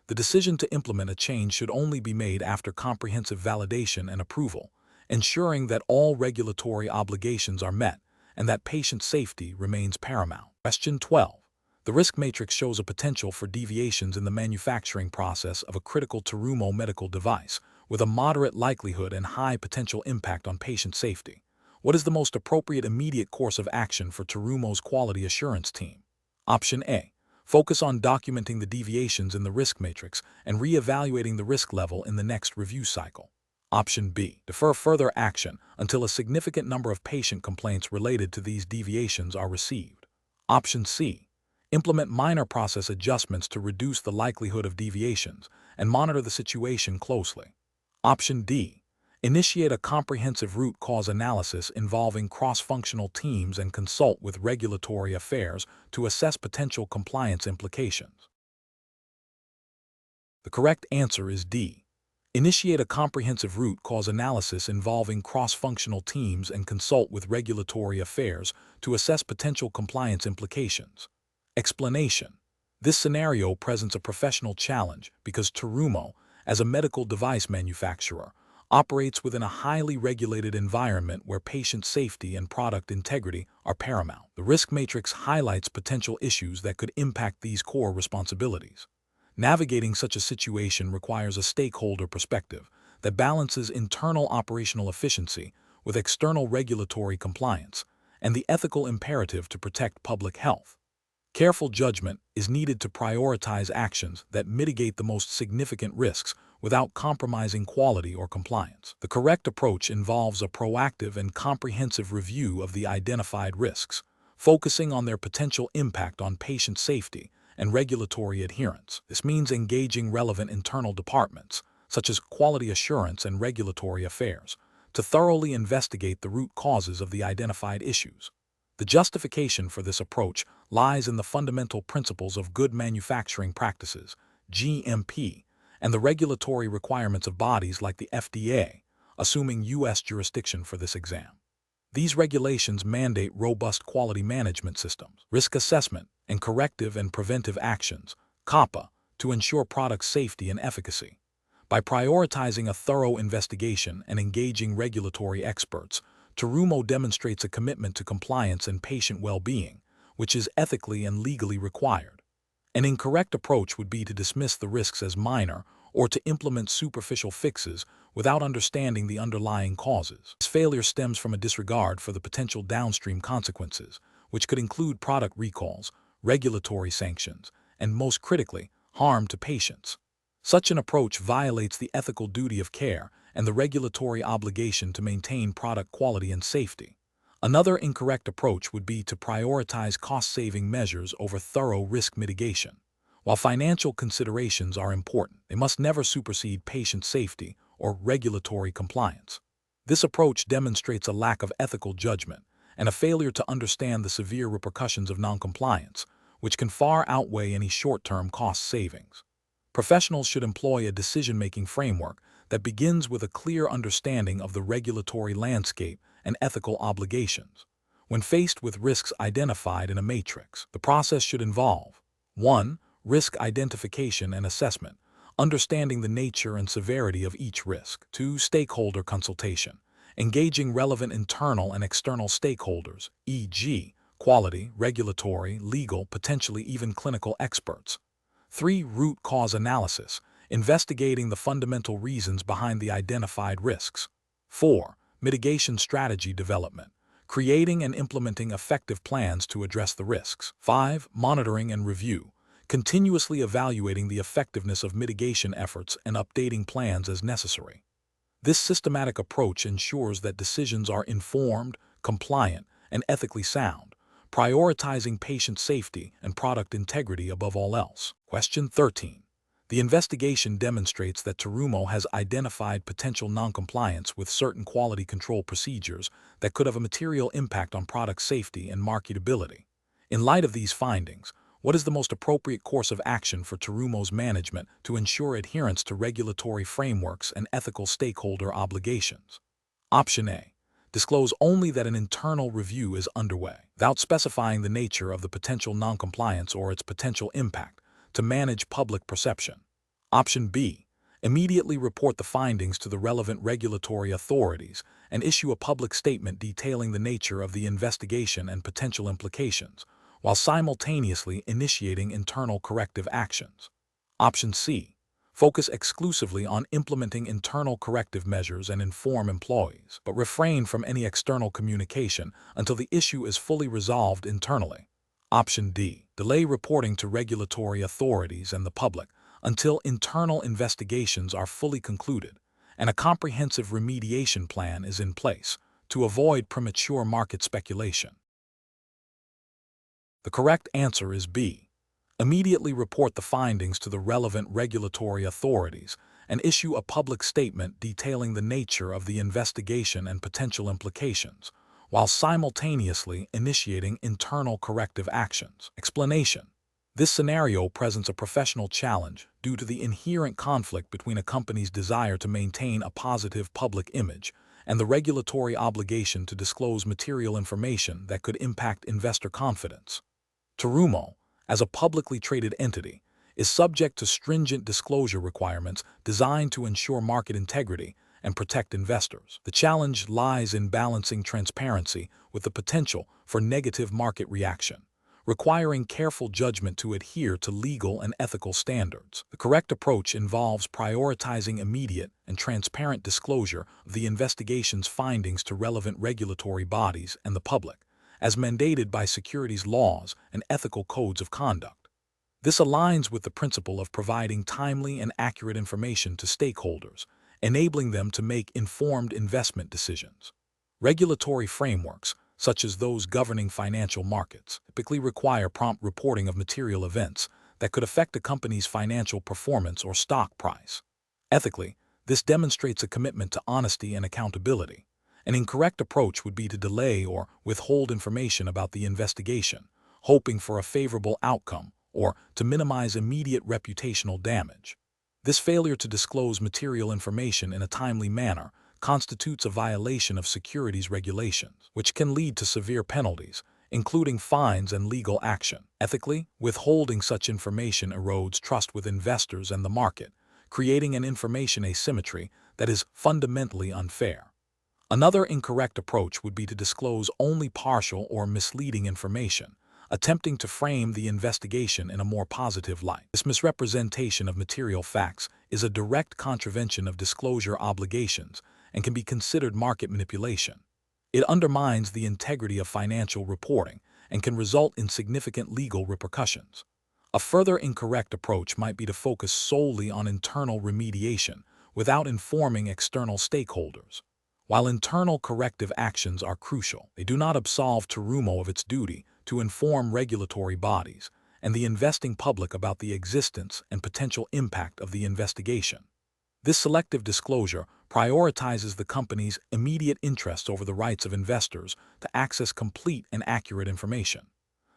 The decision to implement a change should only be made after comprehensive validation and approval, ensuring that all regulatory obligations are met and that patient safety remains paramount. Question 12. The risk matrix shows a potential for deviations in the manufacturing process of a critical Terumo medical device with a moderate likelihood and high potential impact on patient safety. What is the most appropriate immediate course of action for Terumo's quality assurance team? Option A. Focus on documenting the deviations in the risk matrix and re-evaluating the risk level in the next review cycle. Option B. Defer further action until a significant number of patient complaints related to these deviations are received. Option C. Implement minor process adjustments to reduce the likelihood of deviations and monitor the situation closely. Option D. Initiate a comprehensive root cause analysis involving cross-functional teams and consult with regulatory affairs to assess potential compliance implications. The correct answer is D. Initiate a comprehensive root cause analysis involving cross-functional teams and consult with regulatory affairs to assess potential compliance implications. Explanation. This scenario presents a professional challenge because Terumo, as a medical device manufacturer, operates within a highly regulated environment where patient safety and product integrity are paramount. The risk matrix highlights potential issues that could impact these core responsibilities. Navigating such a situation requires a stakeholder perspective that balances internal operational efficiency with external regulatory compliance and the ethical imperative to protect public health. Careful judgment is needed to prioritize actions that mitigate the most significant risks without compromising quality or compliance. The correct approach involves a proactive and comprehensive review of the identified risks, focusing on their potential impact on patient safety and regulatory adherence. This means engaging relevant internal departments, such as quality assurance and regulatory affairs, to thoroughly investigate the root causes of the identified issues. The justification for this approach lies in the fundamental principles of good manufacturing practices, GMP, and the regulatory requirements of bodies like the FDA, assuming U.S. jurisdiction for this exam. These regulations mandate robust quality management systems, risk assessment, and corrective and preventive actions, COPPA, to ensure product safety and efficacy. By prioritizing a thorough investigation and engaging regulatory experts, Terumo demonstrates a commitment to compliance and patient well-being, which is ethically and legally required. An incorrect approach would be to dismiss the risks as minor or to implement superficial fixes without understanding the underlying causes. This failure stems from a disregard for the potential downstream consequences, which could include product recalls, regulatory sanctions, and most critically, harm to patients. Such an approach violates the ethical duty of care and the regulatory obligation to maintain product quality and safety. Another incorrect approach would be to prioritize cost-saving measures over thorough risk mitigation. While financial considerations are important, they must never supersede patient safety or regulatory compliance. This approach demonstrates a lack of ethical judgment and a failure to understand the severe repercussions of noncompliance, which can far outweigh any short-term cost savings. Professionals should employ a decision-making framework that begins with a clear understanding of the regulatory landscape and ethical obligations. When faced with risks identified in a matrix, the process should involve 1. Risk identification and assessment, understanding the nature and severity of each risk. 2. Stakeholder consultation, engaging relevant internal and external stakeholders, e.g., quality, regulatory, legal, potentially even clinical experts. 3. Root cause analysis, investigating the fundamental reasons behind the identified risks. 4. Mitigation strategy development, creating and implementing effective plans to address the risks. 5. Monitoring and review, continuously evaluating the effectiveness of mitigation efforts and updating plans as necessary. This systematic approach ensures that decisions are informed, compliant, and ethically sound, prioritizing patient safety and product integrity above all else. Question 13. The investigation demonstrates that Terumo has identified potential noncompliance with certain quality control procedures that could have a material impact on product safety and marketability. In light of these findings, what is the most appropriate course of action for Terumo's management to ensure adherence to regulatory frameworks and ethical stakeholder obligations? Option A. Disclose only that an internal review is underway, without specifying the nature of the potential noncompliance or its potential impact, to manage public perception. Option B. Immediately report the findings to the relevant regulatory authorities and issue a public statement detailing the nature of the investigation and potential implications, while simultaneously initiating internal corrective actions. Option C. Focus exclusively on implementing internal corrective measures and inform employees, but refrain from any external communication until the issue is fully resolved internally. Option D. Delay reporting to regulatory authorities and the public until internal investigations are fully concluded and a comprehensive remediation plan is in place to avoid premature market speculation. The correct answer is B. Immediately report the findings to the relevant regulatory authorities and issue a public statement detailing the nature of the investigation and potential implications, while simultaneously initiating internal corrective actions. Explanation. This scenario presents a professional challenge due to the inherent conflict between a company's desire to maintain a positive public image and the regulatory obligation to disclose material information that could impact investor confidence. Terumo, as a publicly traded entity, is subject to stringent disclosure requirements designed to ensure market integrity and protect investors. The challenge lies in balancing transparency with the potential for negative market reaction, requiring careful judgment to adhere to legal and ethical standards. The correct approach involves prioritizing immediate and transparent disclosure of the investigation's findings to relevant regulatory bodies and the public, as mandated by securities laws and ethical codes of conduct. This aligns with the principle of providing timely and accurate information to stakeholders, enabling them to make informed investment decisions. Regulatory frameworks, such as those governing financial markets, typically require prompt reporting of material events that could affect a company's financial performance or stock price. Ethically, this demonstrates a commitment to honesty and accountability. An incorrect approach would be to delay or withhold information about the investigation, hoping for a favorable outcome, or to minimize immediate reputational damage. This failure to disclose material information in a timely manner constitutes a violation of securities regulations, which can lead to severe penalties, including fines and legal action. Ethically, withholding such information erodes trust with investors and the market, creating an information asymmetry that is fundamentally unfair. Another incorrect approach would be to disclose only partial or misleading information, attempting to frame the investigation in a more positive light. This misrepresentation of material facts is a direct contravention of disclosure obligations and can be considered market manipulation. It undermines the integrity of financial reporting and can result in significant legal repercussions. A further incorrect approach might be to focus solely on internal remediation without informing external stakeholders. While internal corrective actions are crucial, they do not absolve Terumo of its duty to inform regulatory bodies and the investing public about the existence and potential impact of the investigation. This selective disclosure prioritizes the company's immediate interests over the rights of investors to access complete and accurate information.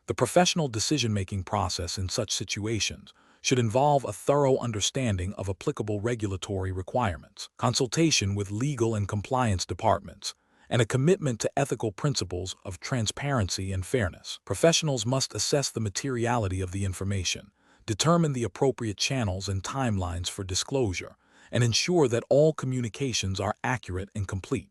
The professional decision-making process in such situations should involve a thorough understanding of applicable regulatory requirements, consultation with legal and compliance departments, and a commitment to ethical principles of transparency and fairness. Professionals must assess the materiality of the information, determine the appropriate channels and timelines for disclosure, and ensure that all communications are accurate and complete.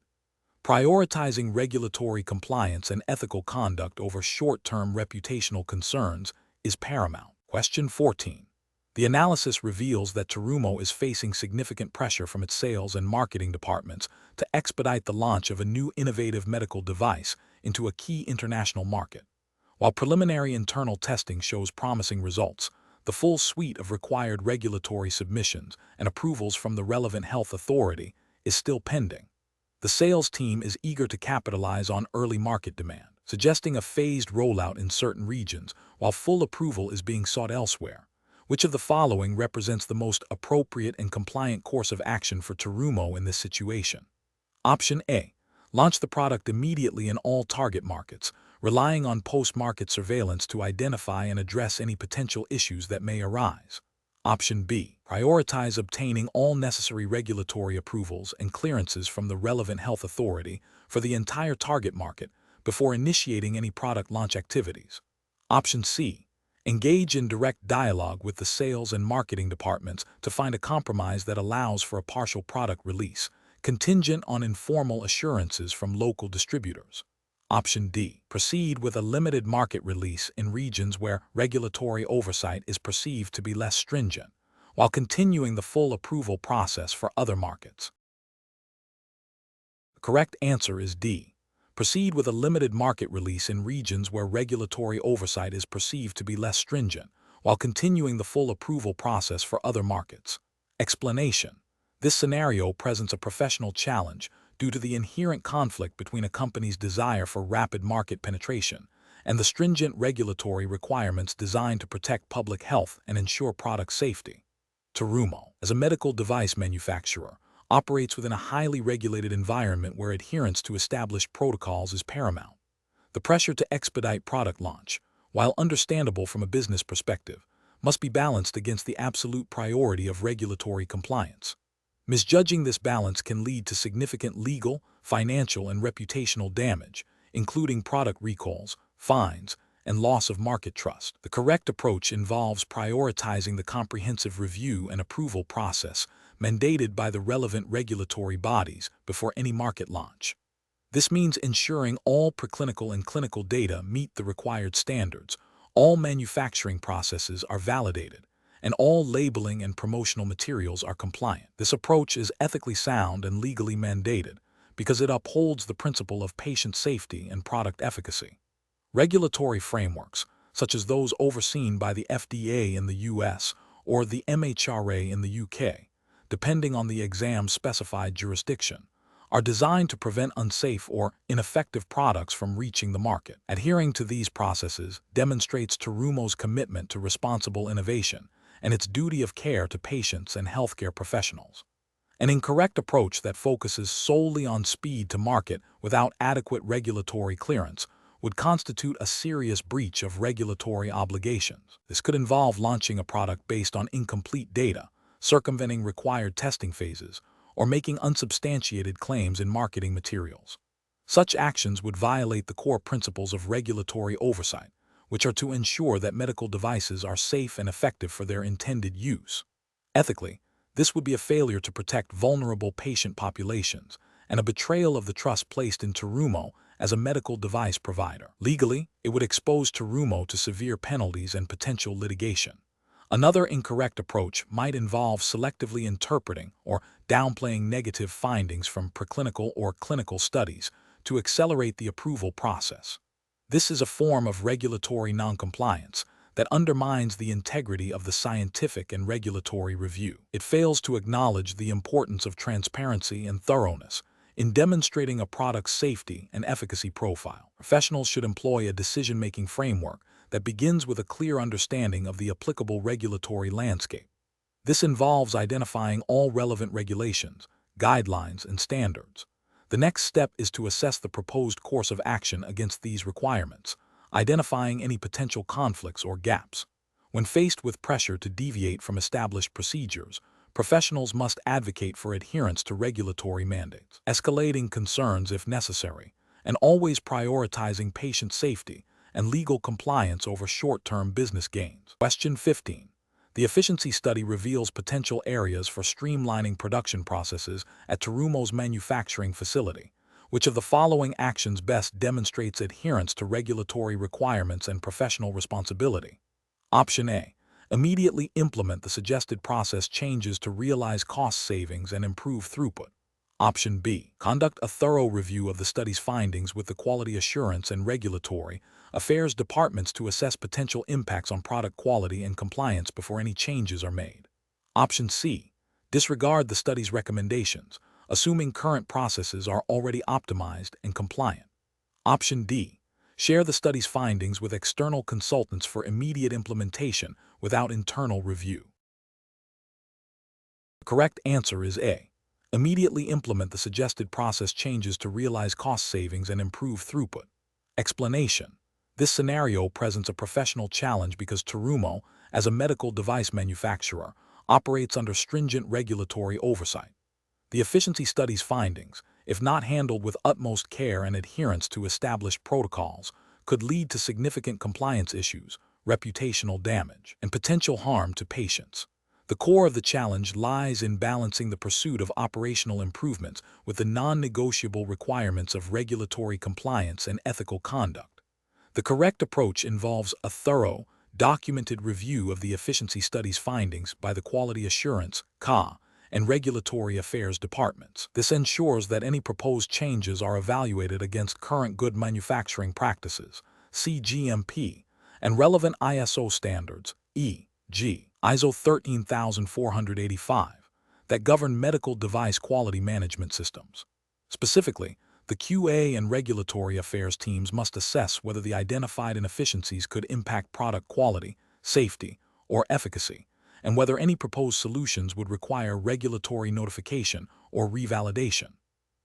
Prioritizing regulatory compliance and ethical conduct over short-term reputational concerns is paramount. Question 14. The analysis reveals that Terumo is facing significant pressure from its sales and marketing departments to expedite the launch of a new innovative medical device into a key international market. While preliminary internal testing shows promising results, the full suite of required regulatory submissions and approvals from the relevant health authority is still pending. The sales team is eager to capitalize on early market demand, suggesting a phased rollout in certain regions while full approval is being sought elsewhere. Which of the following represents the most appropriate and compliant course of action for Terumo in this situation? Option A. Launch the product immediately in all target markets, relying on post-market surveillance to identify and address any potential issues that may arise. Option B. Prioritize obtaining all necessary regulatory approvals and clearances from the relevant health authority for the entire target market before initiating any product launch activities. Option C. Engage in direct dialogue with the sales and marketing departments to find a compromise that allows for a partial product release, contingent on informal assurances from local distributors. Option D. Proceed with a limited market release in regions where regulatory oversight is perceived to be less stringent, while continuing the full approval process for other markets. The correct answer is D. Proceed with a limited market release in regions where regulatory oversight is perceived to be less stringent, while continuing the full approval process for other markets. Explanation. This scenario presents a professional challenge due to the inherent conflict between a company's desire for rapid market penetration and the stringent regulatory requirements designed to protect public health and ensure product safety. Terumo, as a medical device manufacturer, operates within a highly regulated environment where adherence to established protocols is paramount. The pressure to expedite product launch, while understandable from a business perspective, must be balanced against the absolute priority of regulatory compliance. Misjudging this balance can lead to significant legal, financial, and reputational damage, including product recalls, fines, and loss of market trust. The correct approach involves prioritizing the comprehensive review and approval process mandated by the relevant regulatory bodies before any market launch. This means ensuring all preclinical and clinical data meet the required standards, all manufacturing processes are validated, and all labeling and promotional materials are compliant. This approach is ethically sound and legally mandated because it upholds the principle of patient safety and product efficacy. Regulatory frameworks, such as those overseen by the FDA in the US or the MHRA in the UK, depending on the exam's specified jurisdiction, are designed to prevent unsafe or ineffective products from reaching the market. Adhering to these processes demonstrates Terumo's commitment to responsible innovation and its duty of care to patients and healthcare professionals. An incorrect approach that focuses solely on speed to market without adequate regulatory clearance would constitute a serious breach of regulatory obligations. This could involve launching a product based on incomplete data, circumventing required testing phases, or making unsubstantiated claims in marketing materials. Such actions would violate the core principles of regulatory oversight, which are to ensure that medical devices are safe and effective for their intended use. Ethically, this would be a failure to protect vulnerable patient populations and a betrayal of the trust placed in Terumo as a medical device provider. Legally, it would expose Terumo to severe penalties and potential litigation. Another incorrect approach might involve selectively interpreting or downplaying negative findings from preclinical or clinical studies to accelerate the approval process. This is a form of regulatory noncompliance that undermines the integrity of the scientific and regulatory review. It fails to acknowledge the importance of transparency and thoroughness in demonstrating a product's safety and efficacy profile. Professionals should employ a decision-making framework that begins with a clear understanding of the applicable regulatory landscape. This involves identifying all relevant regulations, guidelines, and standards. The next step is to assess the proposed course of action against these requirements, identifying any potential conflicts or gaps. When faced with pressure to deviate from established procedures, professionals must advocate for adherence to regulatory mandates, escalating concerns if necessary, and always prioritizing patient safety and legal compliance over short-term business gains. Question 15. The efficiency study reveals potential areas for streamlining production processes at Terumo's manufacturing facility. Which of the following actions best demonstrates adherence to regulatory requirements and professional responsibility? Option A. Immediately implement the suggested process changes to realize cost savings and improve throughput. Option B. Conduct a thorough review of the study's findings with the Quality Assurance and Regulatory Affairs departments to assess potential impacts on product quality and compliance before any changes are made. Option C. Disregard the study's recommendations, assuming current processes are already optimized and compliant. Option D. Share the study's findings with external consultants for immediate implementation without internal review. The correct answer is A. Immediately implement the suggested process changes to realize cost savings and improve throughput. Explanation. This scenario presents a professional challenge because Terumo, as a medical device manufacturer, operates under stringent regulatory oversight. The efficiency study's findings, if not handled with utmost care and adherence to established protocols, could lead to significant compliance issues, reputational damage, and potential harm to patients. The core of the challenge lies in balancing the pursuit of operational improvements with the non-negotiable requirements of regulatory compliance and ethical conduct. The correct approach involves a thorough, documented review of the efficiency study's findings by the Quality Assurance (QA) and Regulatory Affairs departments. This ensures that any proposed changes are evaluated against current good manufacturing practices (CGMP) and relevant ISO standards (e.g. ISO 13485) that govern medical device quality management systems. Specifically, the QA and Regulatory Affairs teams must assess whether the identified inefficiencies could impact product quality, safety, or efficacy, and whether any proposed solutions would require regulatory notification or revalidation.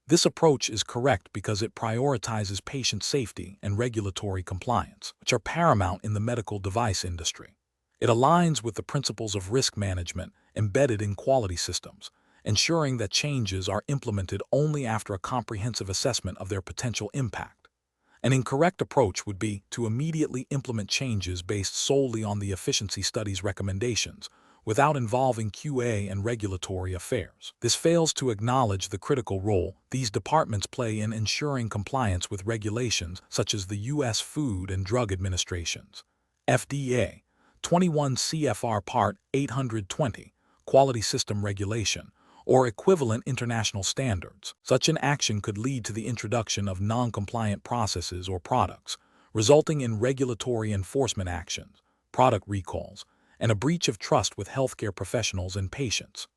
This approach is correct because it prioritizes patient safety and regulatory compliance, which are paramount in the medical device industry. It aligns with the principles of risk management embedded in quality systems, ensuring that changes are implemented only after a comprehensive assessment of their potential impact. An incorrect approach would be to immediately implement changes based solely on the efficiency study's recommendations, without involving QA and regulatory affairs. This fails to acknowledge the critical role these departments play in ensuring compliance with regulations such as the U.S. Food and Drug Administration's FDA 21 CFR Part 820 Quality System Regulation, or equivalent international standards. Such an action could lead to the introduction of non-compliant processes or products, resulting in regulatory enforcement actions, product recalls, and a breach of trust with healthcare professionals and patients.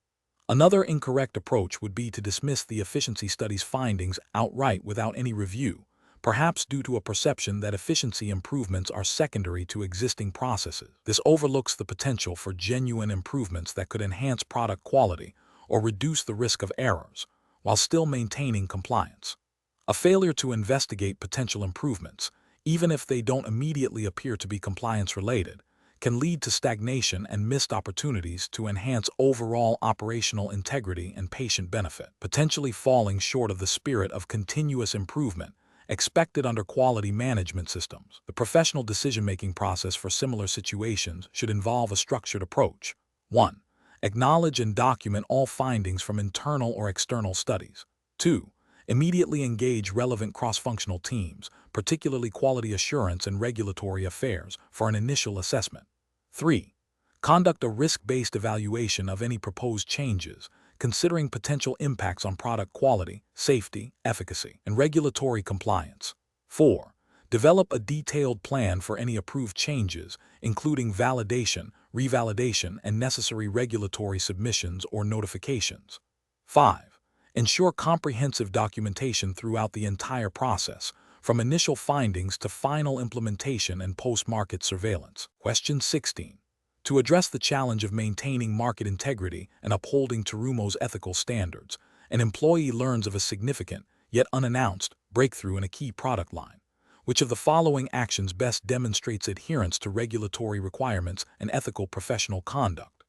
Another incorrect approach would be to dismiss the efficiency study's findings outright without any review, perhaps due to a perception that efficiency improvements are secondary to existing processes. This overlooks the potential for genuine improvements that could enhance product quality or reduce the risk of errors, while still maintaining compliance. A failure to investigate potential improvements, even if they don't immediately appear to be compliance-related, can lead to stagnation and missed opportunities to enhance overall operational integrity and patient benefit, potentially falling short of the spirit of continuous improvement expected under quality management systems. The professional decision-making process for similar situations should involve a structured approach. 1. Acknowledge and document all findings from internal or external studies. 2. Immediately engage relevant cross-functional teams, particularly quality assurance and regulatory affairs, for an initial assessment. 3. Conduct a risk-based evaluation of any proposed changes, considering potential impacts on product quality, safety, efficacy, and regulatory compliance. 4. Develop a detailed plan for any approved changes, including validation, revalidation, and necessary regulatory submissions or notifications. 5. Ensure comprehensive documentation throughout the entire process, from initial findings to final implementation and post-market surveillance. Question 16. To address the challenge of maintaining market integrity and upholding Terumo's ethical standards, an employee learns of a significant, yet unannounced, breakthrough in a key product line. Which of the following actions best demonstrates adherence to regulatory requirements and ethical professional conduct?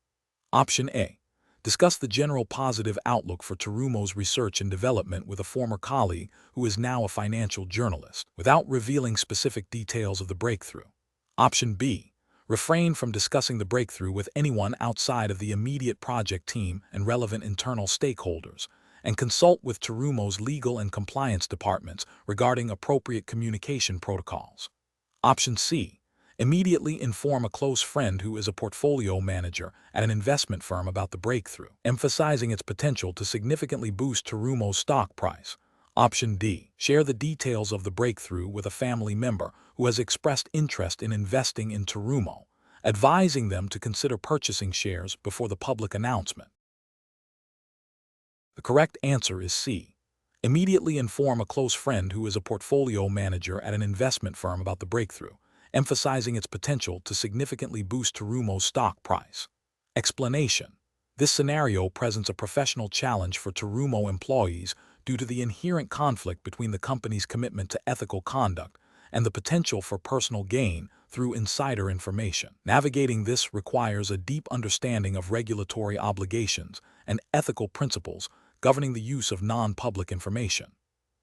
Option A. Discuss the general positive outlook for Terumo's research and development with a former colleague who is now a financial journalist, without revealing specific details of the breakthrough. Option B. Refrain from discussing the breakthrough with anyone outside of the immediate project team and relevant internal stakeholders, and consult with Terumo's legal and compliance departments regarding appropriate communication protocols. Option C. Immediately inform a close friend who is a portfolio manager at an investment firm about the breakthrough, emphasizing its potential to significantly boost Terumo's stock price. Option D. Share the details of the breakthrough with a family member who has expressed interest in investing in Terumo, advising them to consider purchasing shares before the public announcement. The correct answer is C. Immediately inform a close friend who is a portfolio manager at an investment firm about the breakthrough, emphasizing its potential to significantly boost Terumo's stock price. Explanation. This scenario presents a professional challenge for Terumo employees due to the inherent conflict between the company's commitment to ethical conduct and the potential for personal gain through insider information. Navigating this requires a deep understanding of regulatory obligations and ethical principles governing the use of non-public information.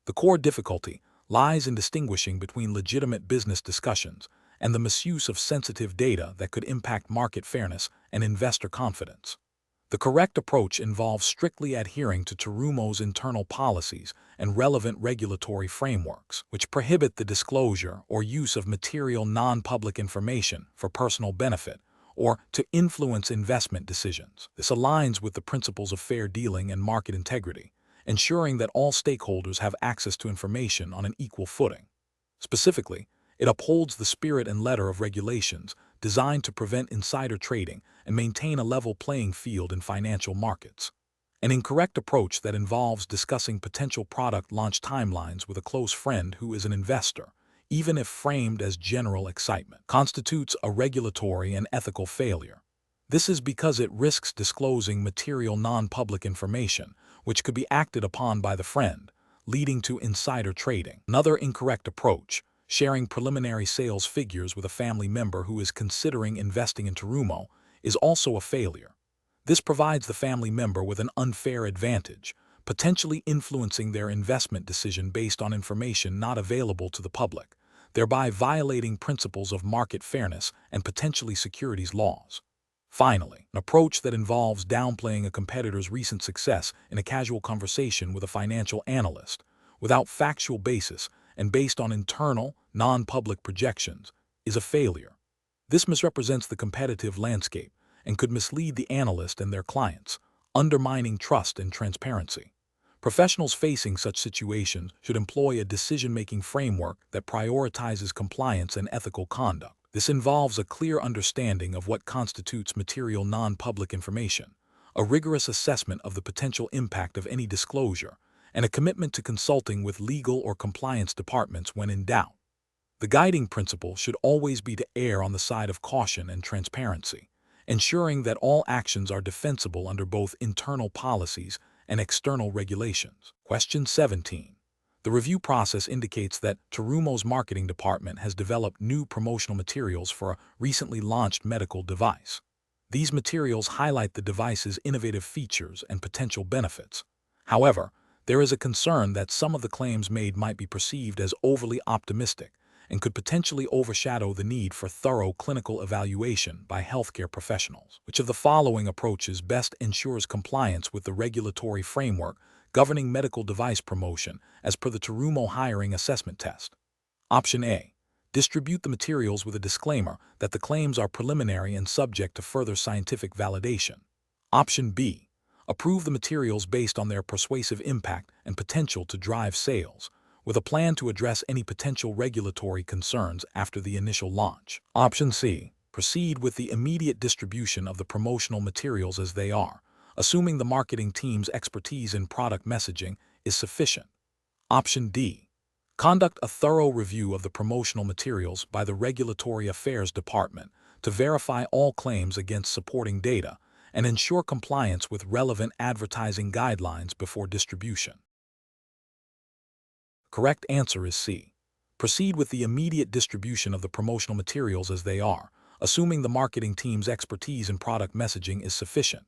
The core difficulty lies in distinguishing between legitimate business discussions and the misuse of sensitive data that could impact market fairness and investor confidence. The correct approach involves strictly adhering to Terumo's internal policies and relevant regulatory frameworks, which prohibit the disclosure or use of material non-public information for personal benefit or to influence investment decisions. This aligns with the principles of fair dealing and market integrity, ensuring that all stakeholders have access to information on an equal footing. Specifically, it upholds the spirit and letter of regulations designed to prevent insider trading and maintain a level playing field in financial markets. An incorrect approach that involves discussing potential product launch timelines with a close friend who is an investor, even if framed as general excitement, constitutes a regulatory and ethical failure. This is because it risks disclosing material non-public information, which could be acted upon by the friend, leading to insider trading. Another incorrect approach, sharing preliminary sales figures with a family member who is considering investing in Terumo, is also a failure. This provides the family member with an unfair advantage, potentially influencing their investment decision based on information not available to the public, thereby violating principles of market fairness and potentially securities laws. Finally, an approach that involves downplaying a competitor's recent success in a casual conversation with a financial analyst, without factual basis and based on internal, non-public projections, is a failure. This misrepresents the competitive landscape and could mislead the analyst and their clients, undermining trust and transparency. Professionals facing such situations should employ a decision-making framework that prioritizes compliance and ethical conduct. This involves a clear understanding of what constitutes material non-public information, a rigorous assessment of the potential impact of any disclosure, and a commitment to consulting with legal or compliance departments when in doubt. The guiding principle should always be to err on the side of caution and transparency, ensuring that all actions are defensible under both internal policies and external regulations. Question 17. The review process indicates that Terumo's marketing department has developed new promotional materials for a recently launched medical device. These materials highlight the device's innovative features and potential benefits. However, there is a concern that some of the claims made might be perceived as overly optimistic and could potentially overshadow the need for thorough clinical evaluation by healthcare professionals. Which of the following approaches best ensures compliance with the regulatory framework governing medical device promotion as per the Terumo hiring assessment test? Option A. Distribute the materials with a disclaimer that the claims are preliminary and subject to further scientific validation. Option B. Approve the materials based on their persuasive impact and potential to drive sales, with a plan to address any potential regulatory concerns after the initial launch. Option C. Proceed with the immediate distribution of the promotional materials as they are, assuming the marketing team's expertise in product messaging is sufficient. Option D. Conduct a thorough review of the promotional materials by the Regulatory Affairs Department to verify all claims against supporting data and ensure compliance with relevant advertising guidelines before distribution. Correct answer is C. Proceed with the immediate distribution of the promotional materials as they are, assuming the marketing team's expertise in product messaging is sufficient.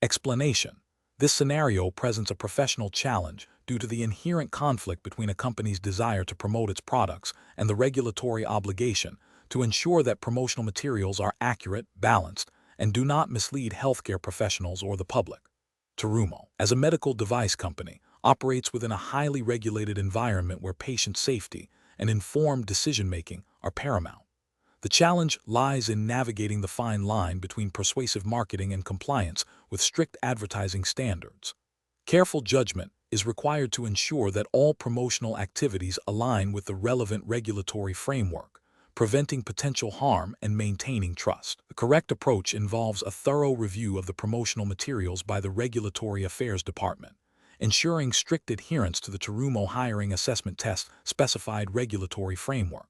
Explanation. This scenario presents a professional challenge due to the inherent conflict between a company's desire to promote its products and the regulatory obligation to ensure that promotional materials are accurate, balanced, and do not mislead healthcare professionals or the public. Terumo, as a medical device company, operates within a highly regulated environment where patient safety and informed decision-making are paramount. The challenge lies in navigating the fine line between persuasive marketing and compliance with strict advertising standards. Careful judgment is required to ensure that all promotional activities align with the relevant regulatory framework, preventing potential harm and maintaining trust. The correct approach involves a thorough review of the promotional materials by the Regulatory Affairs Department, ensuring strict adherence to the Terumo hiring assessment test specified regulatory framework.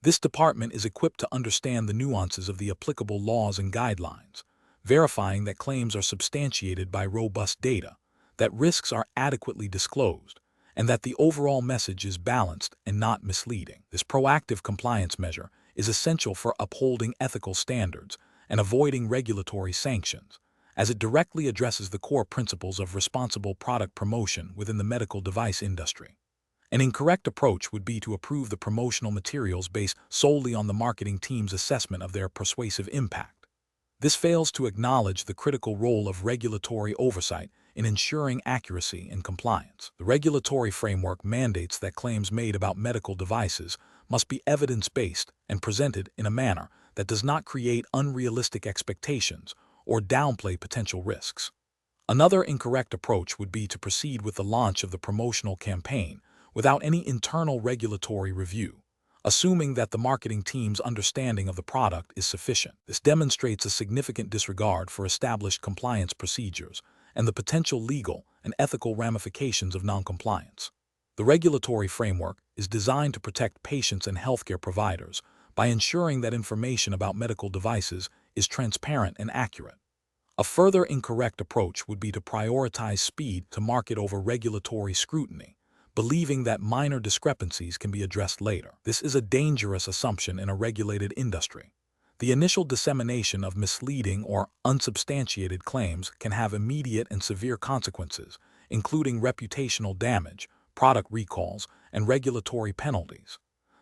This department is equipped to understand the nuances of the applicable laws and guidelines, verifying that claims are substantiated by robust data, that risks are adequately disclosed, and that the overall message is balanced and not misleading. This proactive compliance measure is essential for upholding ethical standards and avoiding regulatory sanctions, as it directly addresses the core principles of responsible product promotion within the medical device industry. An incorrect approach would be to approve the promotional materials based solely on the marketing team's assessment of their persuasive impact. This fails to acknowledge the critical role of regulatory oversight in ensuring accuracy and compliance. The regulatory framework mandates that claims made about medical devices must be evidence-based and presented in a manner that does not create unrealistic expectations or downplay potential risks. Another incorrect approach would be to proceed with the launch of the promotional campaign without any internal regulatory review, assuming that the marketing team's understanding of the product is sufficient. This demonstrates a significant disregard for established compliance procedures and the potential legal and ethical ramifications of noncompliance. The regulatory framework is designed to protect patients and healthcare providers by ensuring that information about medical devices is transparent and accurate. A further incorrect approach would be to prioritize speed to market over regulatory scrutiny, believing that minor discrepancies can be addressed later. This is a dangerous assumption in a regulated industry. The initial dissemination of misleading or unsubstantiated claims can have immediate and severe consequences, including reputational damage, product recalls, and regulatory penalties.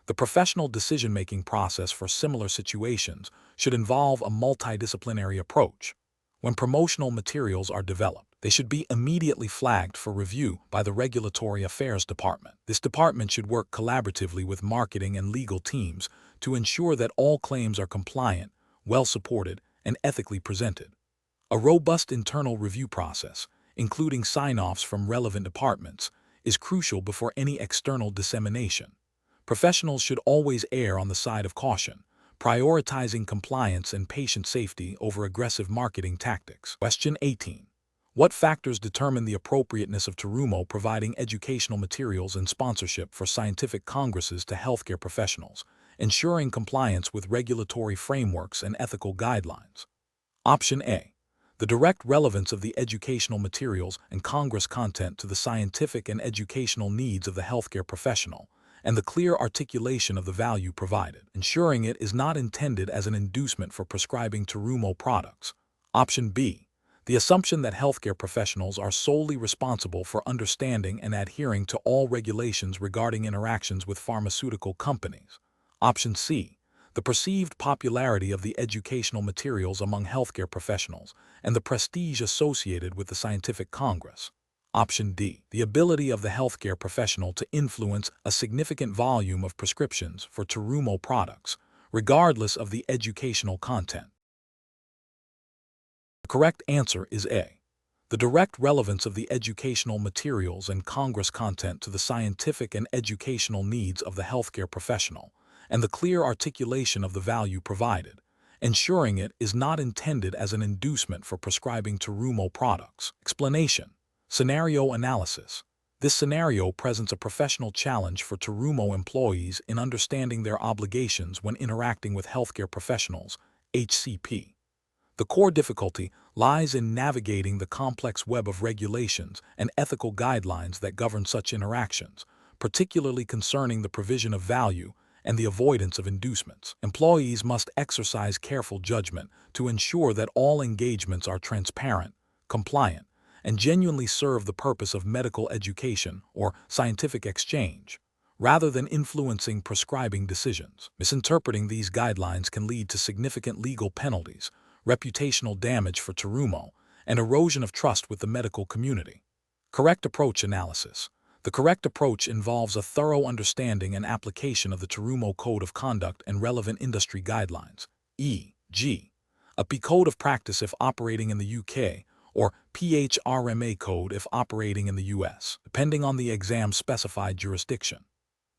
The professional decision-making process for similar situations should involve a multidisciplinary approach. When promotional materials are developed, they should be immediately flagged for review by the Regulatory Affairs Department. This department should work collaboratively with marketing and legal teams to ensure that all claims are compliant, well-supported, and ethically presented. A robust internal review process, including sign-offs from relevant departments, is crucial before any external dissemination. Professionals should always err on the side of caution, prioritizing compliance and patient safety over aggressive marketing tactics. Question 18. What factors determine the appropriateness of Terumo providing educational materials and sponsorship for scientific congresses to healthcare professionals, ensuring compliance with regulatory frameworks and ethical guidelines? Option A. The direct relevance of the educational materials and congress content to the scientific and educational needs of the healthcare professional, and the clear articulation of the value provided, ensuring it is not intended as an inducement for prescribing Terumo products. Option B. The assumption that healthcare professionals are solely responsible for understanding and adhering to all regulations regarding interactions with pharmaceutical companies. Option C. The perceived popularity of the educational materials among healthcare professionals and the prestige associated with the scientific congress. Option D. The ability of the healthcare professional to influence a significant volume of prescriptions for Terumo products, regardless of the educational content. The correct answer is A. The direct relevance of the educational materials and Congress content to the scientific and educational needs of the healthcare professional, and the clear articulation of the value provided, ensuring it is not intended as an inducement for prescribing Terumo products. Explanation. Scenario analysis. This scenario presents a professional challenge for Terumo employees in understanding their obligations when interacting with healthcare professionals, HCP. The core difficulty lies in navigating the complex web of regulations and ethical guidelines that govern such interactions, particularly concerning the provision of value and the avoidance of inducements. Employees must exercise careful judgment to ensure that all engagements are transparent, compliant, and genuinely serve the purpose of medical education or scientific exchange, rather than influencing prescribing decisions. Misinterpreting these guidelines can lead to significant legal penalties, reputational damage for Terumo, and erosion of trust with the medical community. Correct approach analysis. The correct approach involves a thorough understanding and application of the Terumo Code of Conduct and relevant industry guidelines, e.g., a P Code of Practice if operating in the UK, or PHRMA Code if operating in the US, depending on the exam-specified jurisdiction.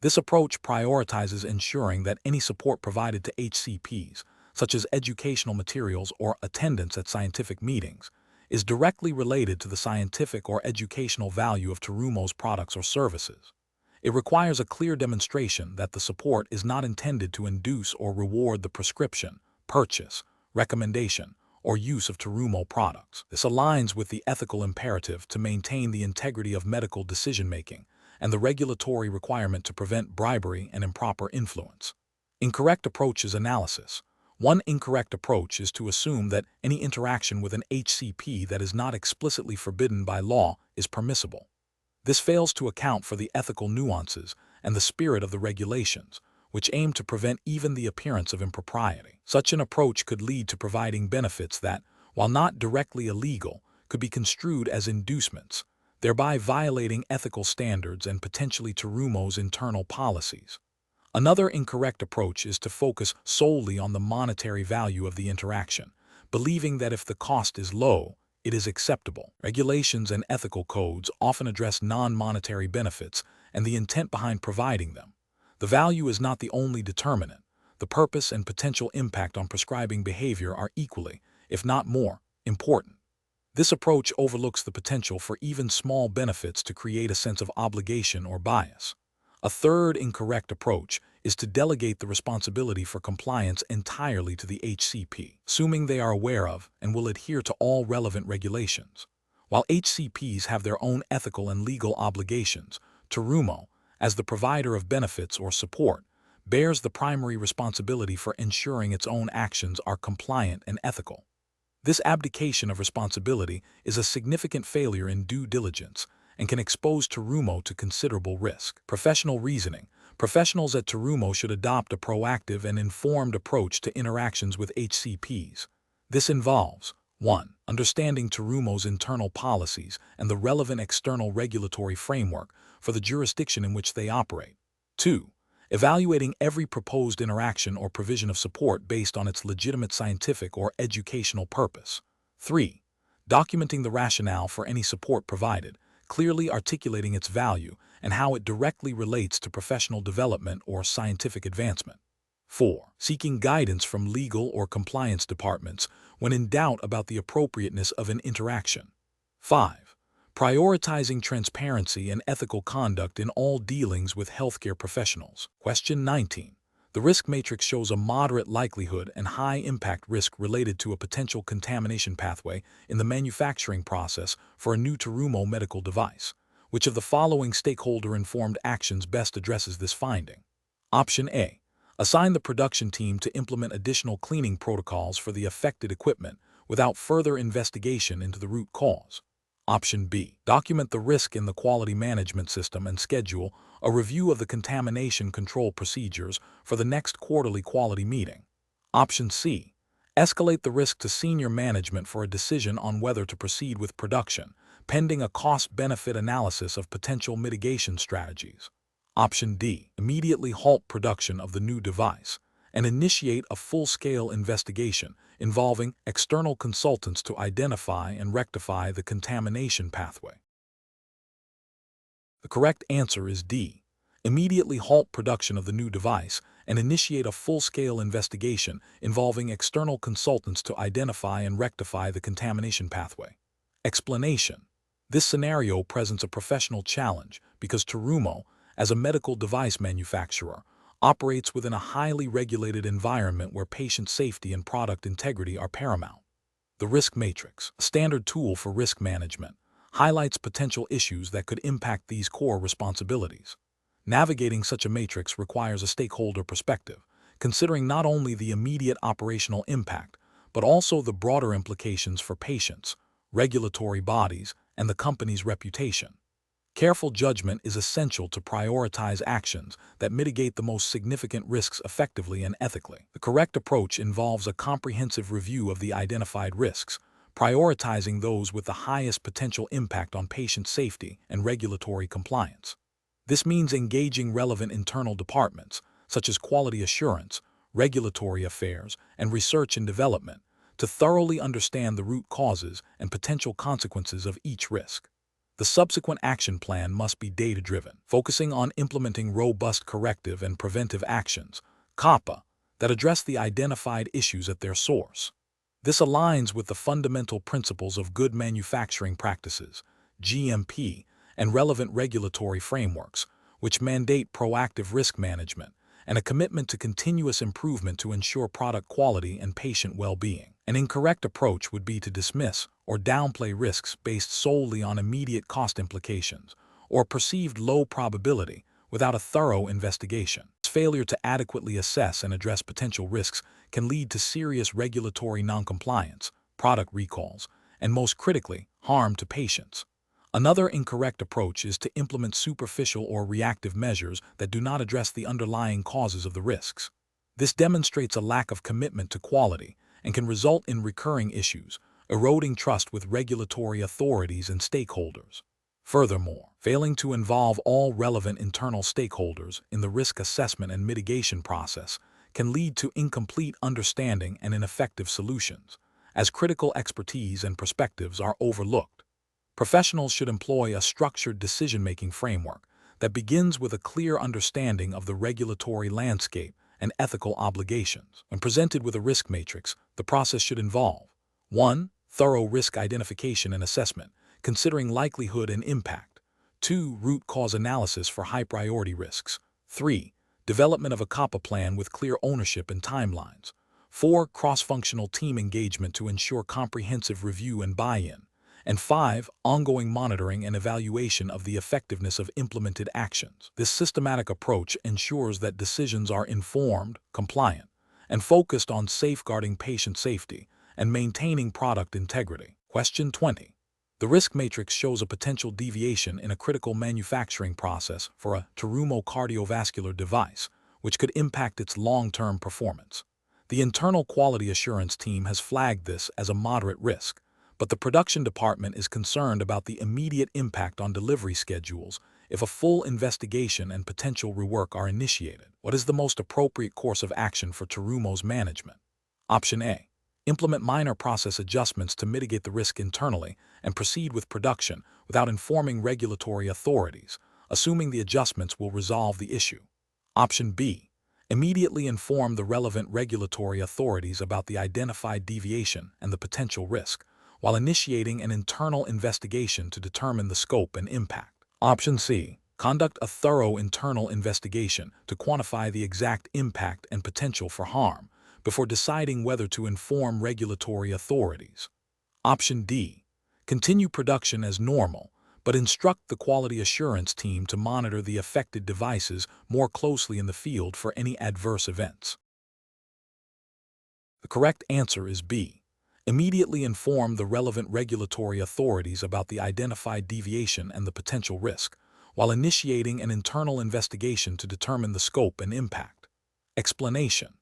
This approach prioritizes ensuring that any support provided to HCPs, such as educational materials or attendance at scientific meetings, is directly related to the scientific or educational value of Terumo's products or services. It requires a clear demonstration that the support is not intended to induce or reward the prescription, purchase, recommendation, or use of Terumo products. This aligns with the ethical imperative to maintain the integrity of medical decision-making and the regulatory requirement to prevent bribery and improper influence. Incorrect approaches analysis. One incorrect approach is to assume that any interaction with an HCP that is not explicitly forbidden by law is permissible. This fails to account for the ethical nuances and the spirit of the regulations, which aim to prevent even the appearance of impropriety. Such an approach could lead to providing benefits that, while not directly illegal, could be construed as inducements, thereby violating ethical standards and potentially Terumo's internal policies. Another incorrect approach is to focus solely on the monetary value of the interaction, believing that if the cost is low, it is acceptable. Regulations and ethical codes often address non-monetary benefits and the intent behind providing them. The value is not the only determinant. The purpose and potential impact on prescribing behavior are equally, if not more, important. This approach overlooks the potential for even small benefits to create a sense of obligation or bias. A third incorrect approach is to delegate the responsibility for compliance entirely to the HCP, assuming they are aware of and will adhere to all relevant regulations. While HCPs have their own ethical and legal obligations, Terumo, as the provider of benefits or support, bears the primary responsibility for ensuring its own actions are compliant and ethical. This abdication of responsibility is a significant failure in due diligence and can expose Terumo to considerable risk. Professional reasoning. Professionals at Terumo should adopt a proactive and informed approach to interactions with HCPs. This involves 1. Understanding Terumo's internal policies and the relevant external regulatory framework for the jurisdiction in which they operate. 2. Evaluating every proposed interaction or provision of support based on its legitimate scientific or educational purpose. 3. Documenting the rationale for any support provided, clearly articulating its value and how it directly relates to professional development or scientific advancement. 4. Seeking guidance from legal or compliance departments when in doubt about the appropriateness of an interaction. 5. Prioritizing transparency and ethical conduct in all dealings with healthcare professionals. Question 19. The risk matrix shows a moderate likelihood and high impact risk related to a potential contamination pathway in the manufacturing process for a new Terumo medical device. Which of the following stakeholder-informed actions best addresses this finding? Option A. Assign the production team to implement additional cleaning protocols for the affected equipment without further investigation into the root cause. Option B. Document the risk in the quality management system and schedule a review of the contamination control procedures for the next quarterly quality meeting. Option C. Escalate the risk to senior management for a decision on whether to proceed with production, pending a cost-benefit analysis of potential mitigation strategies. Option D. Immediately halt production of the new device and initiate a full-scale investigation involving external consultants to identify and rectify the contamination pathway. The correct answer is D. Immediately halt production of the new device and initiate a full-scale investigation involving external consultants to identify and rectify the contamination pathway. Explanation: this scenario presents a professional challenge because Terumo, as a medical device manufacturer, operates within a highly regulated environment where patient safety and product integrity are paramount. The risk matrix, a standard tool for risk management, highlights potential issues that could impact these core responsibilities. Navigating such a matrix requires a stakeholder perspective, considering not only the immediate operational impact, but also the broader implications for patients, regulatory bodies, and the company's reputation. Careful judgment is essential to prioritize actions that mitigate the most significant risks effectively and ethically. The correct approach involves a comprehensive review of the identified risks, prioritizing those with the highest potential impact on patient safety and regulatory compliance. This means engaging relevant internal departments, such as quality assurance, regulatory affairs, and research and development, to thoroughly understand the root causes and potential consequences of each risk. The subsequent action plan must be data-driven, focusing on implementing robust corrective and preventive actions, COPPA, that address the identified issues at their source. This aligns with the fundamental principles of good manufacturing practices, GMP, and relevant regulatory frameworks, which mandate proactive risk management and a commitment to continuous improvement to ensure product quality and patient well-being. An incorrect approach would be to dismiss or downplay risks based solely on immediate cost implications or perceived low probability without a thorough investigation. Failure to adequately assess and address potential risks can lead to serious regulatory noncompliance, product recalls, and most critically, harm to patients. Another incorrect approach is to implement superficial or reactive measures that do not address the underlying causes of the risks. This demonstrates a lack of commitment to quality and can result in recurring issues, eroding trust with regulatory authorities and stakeholders. Furthermore, failing to involve all relevant internal stakeholders in the risk assessment and mitigation process can lead to incomplete understanding and ineffective solutions, as critical expertise and perspectives are overlooked. Professionals should employ a structured decision-making framework that begins with a clear understanding of the regulatory landscape and ethical obligations. When presented with a risk matrix, the process should involve 1. Thorough risk identification and assessment, considering likelihood and impact. 2. Root cause analysis for high-priority risks. 3. Development of a COPPA plan with clear ownership and timelines. 4. Cross-functional team engagement to ensure comprehensive review and buy-in. And 5. Ongoing monitoring and evaluation of the effectiveness of implemented actions. This systematic approach ensures that decisions are informed, compliant, and focused on safeguarding patient safety and maintaining product integrity. Question 20. The risk matrix shows a potential deviation in a critical manufacturing process for a Terumo cardiovascular device, which could impact its long-term performance. The internal quality assurance team has flagged this as a moderate risk, but the production department is concerned about the immediate impact on delivery schedules if a full investigation and potential rework are initiated. What is the most appropriate course of action for Terumo's management? Option A. Implement minor process adjustments to mitigate the risk internally and proceed with production without informing regulatory authorities, assuming the adjustments will resolve the issue. Option B. Immediately inform the relevant regulatory authorities about the identified deviation and the potential risk, while initiating an internal investigation to determine the scope and impact. Option C. Conduct a thorough internal investigation to quantify the exact impact and potential for harm before deciding whether to inform regulatory authorities. Option D. Continue production as normal, but instruct the quality assurance team to monitor the affected devices more closely in the field for any adverse events. The correct answer is B. Immediately inform the relevant regulatory authorities about the identified deviation and the potential risk, while initiating an internal investigation to determine the scope and impact. Explanation: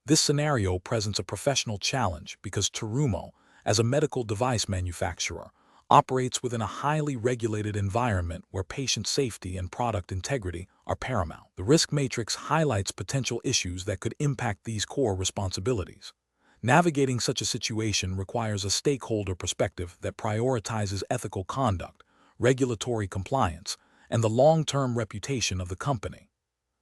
this scenario presents a professional challenge because Terumo, as a medical device manufacturer, operates within a highly regulated environment where patient safety and product integrity are paramount. The risk matrix highlights potential issues that could impact these core responsibilities. Navigating such a situation requires a stakeholder perspective that prioritizes ethical conduct, regulatory compliance, and the long-term reputation of the company.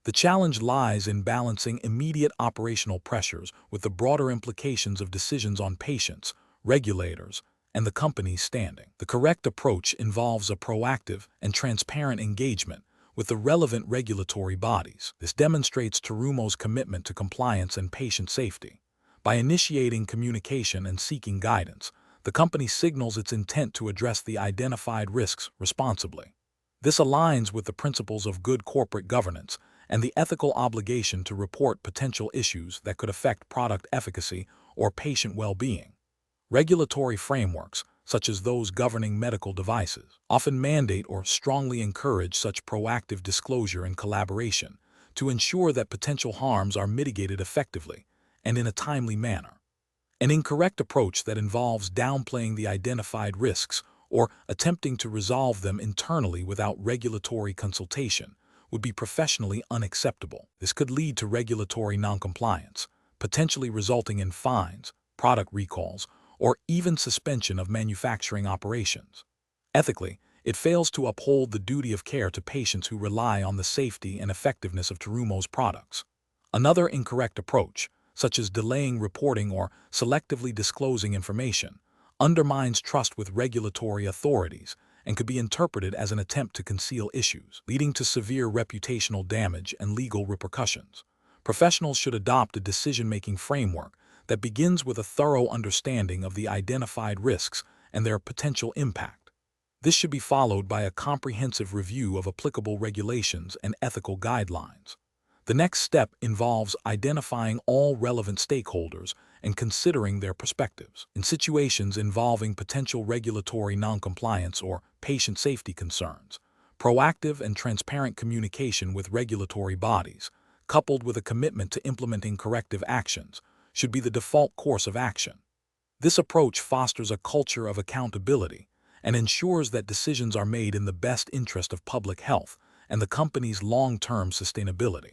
The challenge lies in balancing immediate operational pressures with the broader implications of decisions on patients, regulators, and the company's standing. The correct approach involves a proactive and transparent engagement with the relevant regulatory bodies. This demonstrates Terumo's commitment to compliance and patient safety. By initiating communication and seeking guidance, the company signals its intent to address the identified risks responsibly. This aligns with the principles of good corporate governance and the ethical obligation to report potential issues that could affect product efficacy or patient well-being. Regulatory frameworks, such as those governing medical devices, often mandate or strongly encourage such proactive disclosure and collaboration to ensure that potential harms are mitigated effectively and in a timely manner. An incorrect approach that involves downplaying the identified risks or attempting to resolve them internally without regulatory consultation would be professionally unacceptable. This could lead to regulatory noncompliance, potentially resulting in fines, product recalls, or even suspension of manufacturing operations. Ethically, it fails to uphold the duty of care to patients who rely on the safety and effectiveness of Terumo's products. Another incorrect approach, such as delaying reporting or selectively disclosing information, undermines trust with regulatory authorities and could be interpreted as an attempt to conceal issues, leading to severe reputational damage and legal repercussions. Professionals should adopt a decision-making framework that begins with a thorough understanding of the identified risks and their potential impact. This should be followed by a comprehensive review of applicable regulations and ethical guidelines. The next step involves identifying all relevant stakeholders and considering their perspectives. In situations involving potential regulatory noncompliance or patient safety concerns, proactive and transparent communication with regulatory bodies, coupled with a commitment to implementing corrective actions, should be the default course of action. This approach fosters a culture of accountability and ensures that decisions are made in the best interest of public health and the company's long-term sustainability.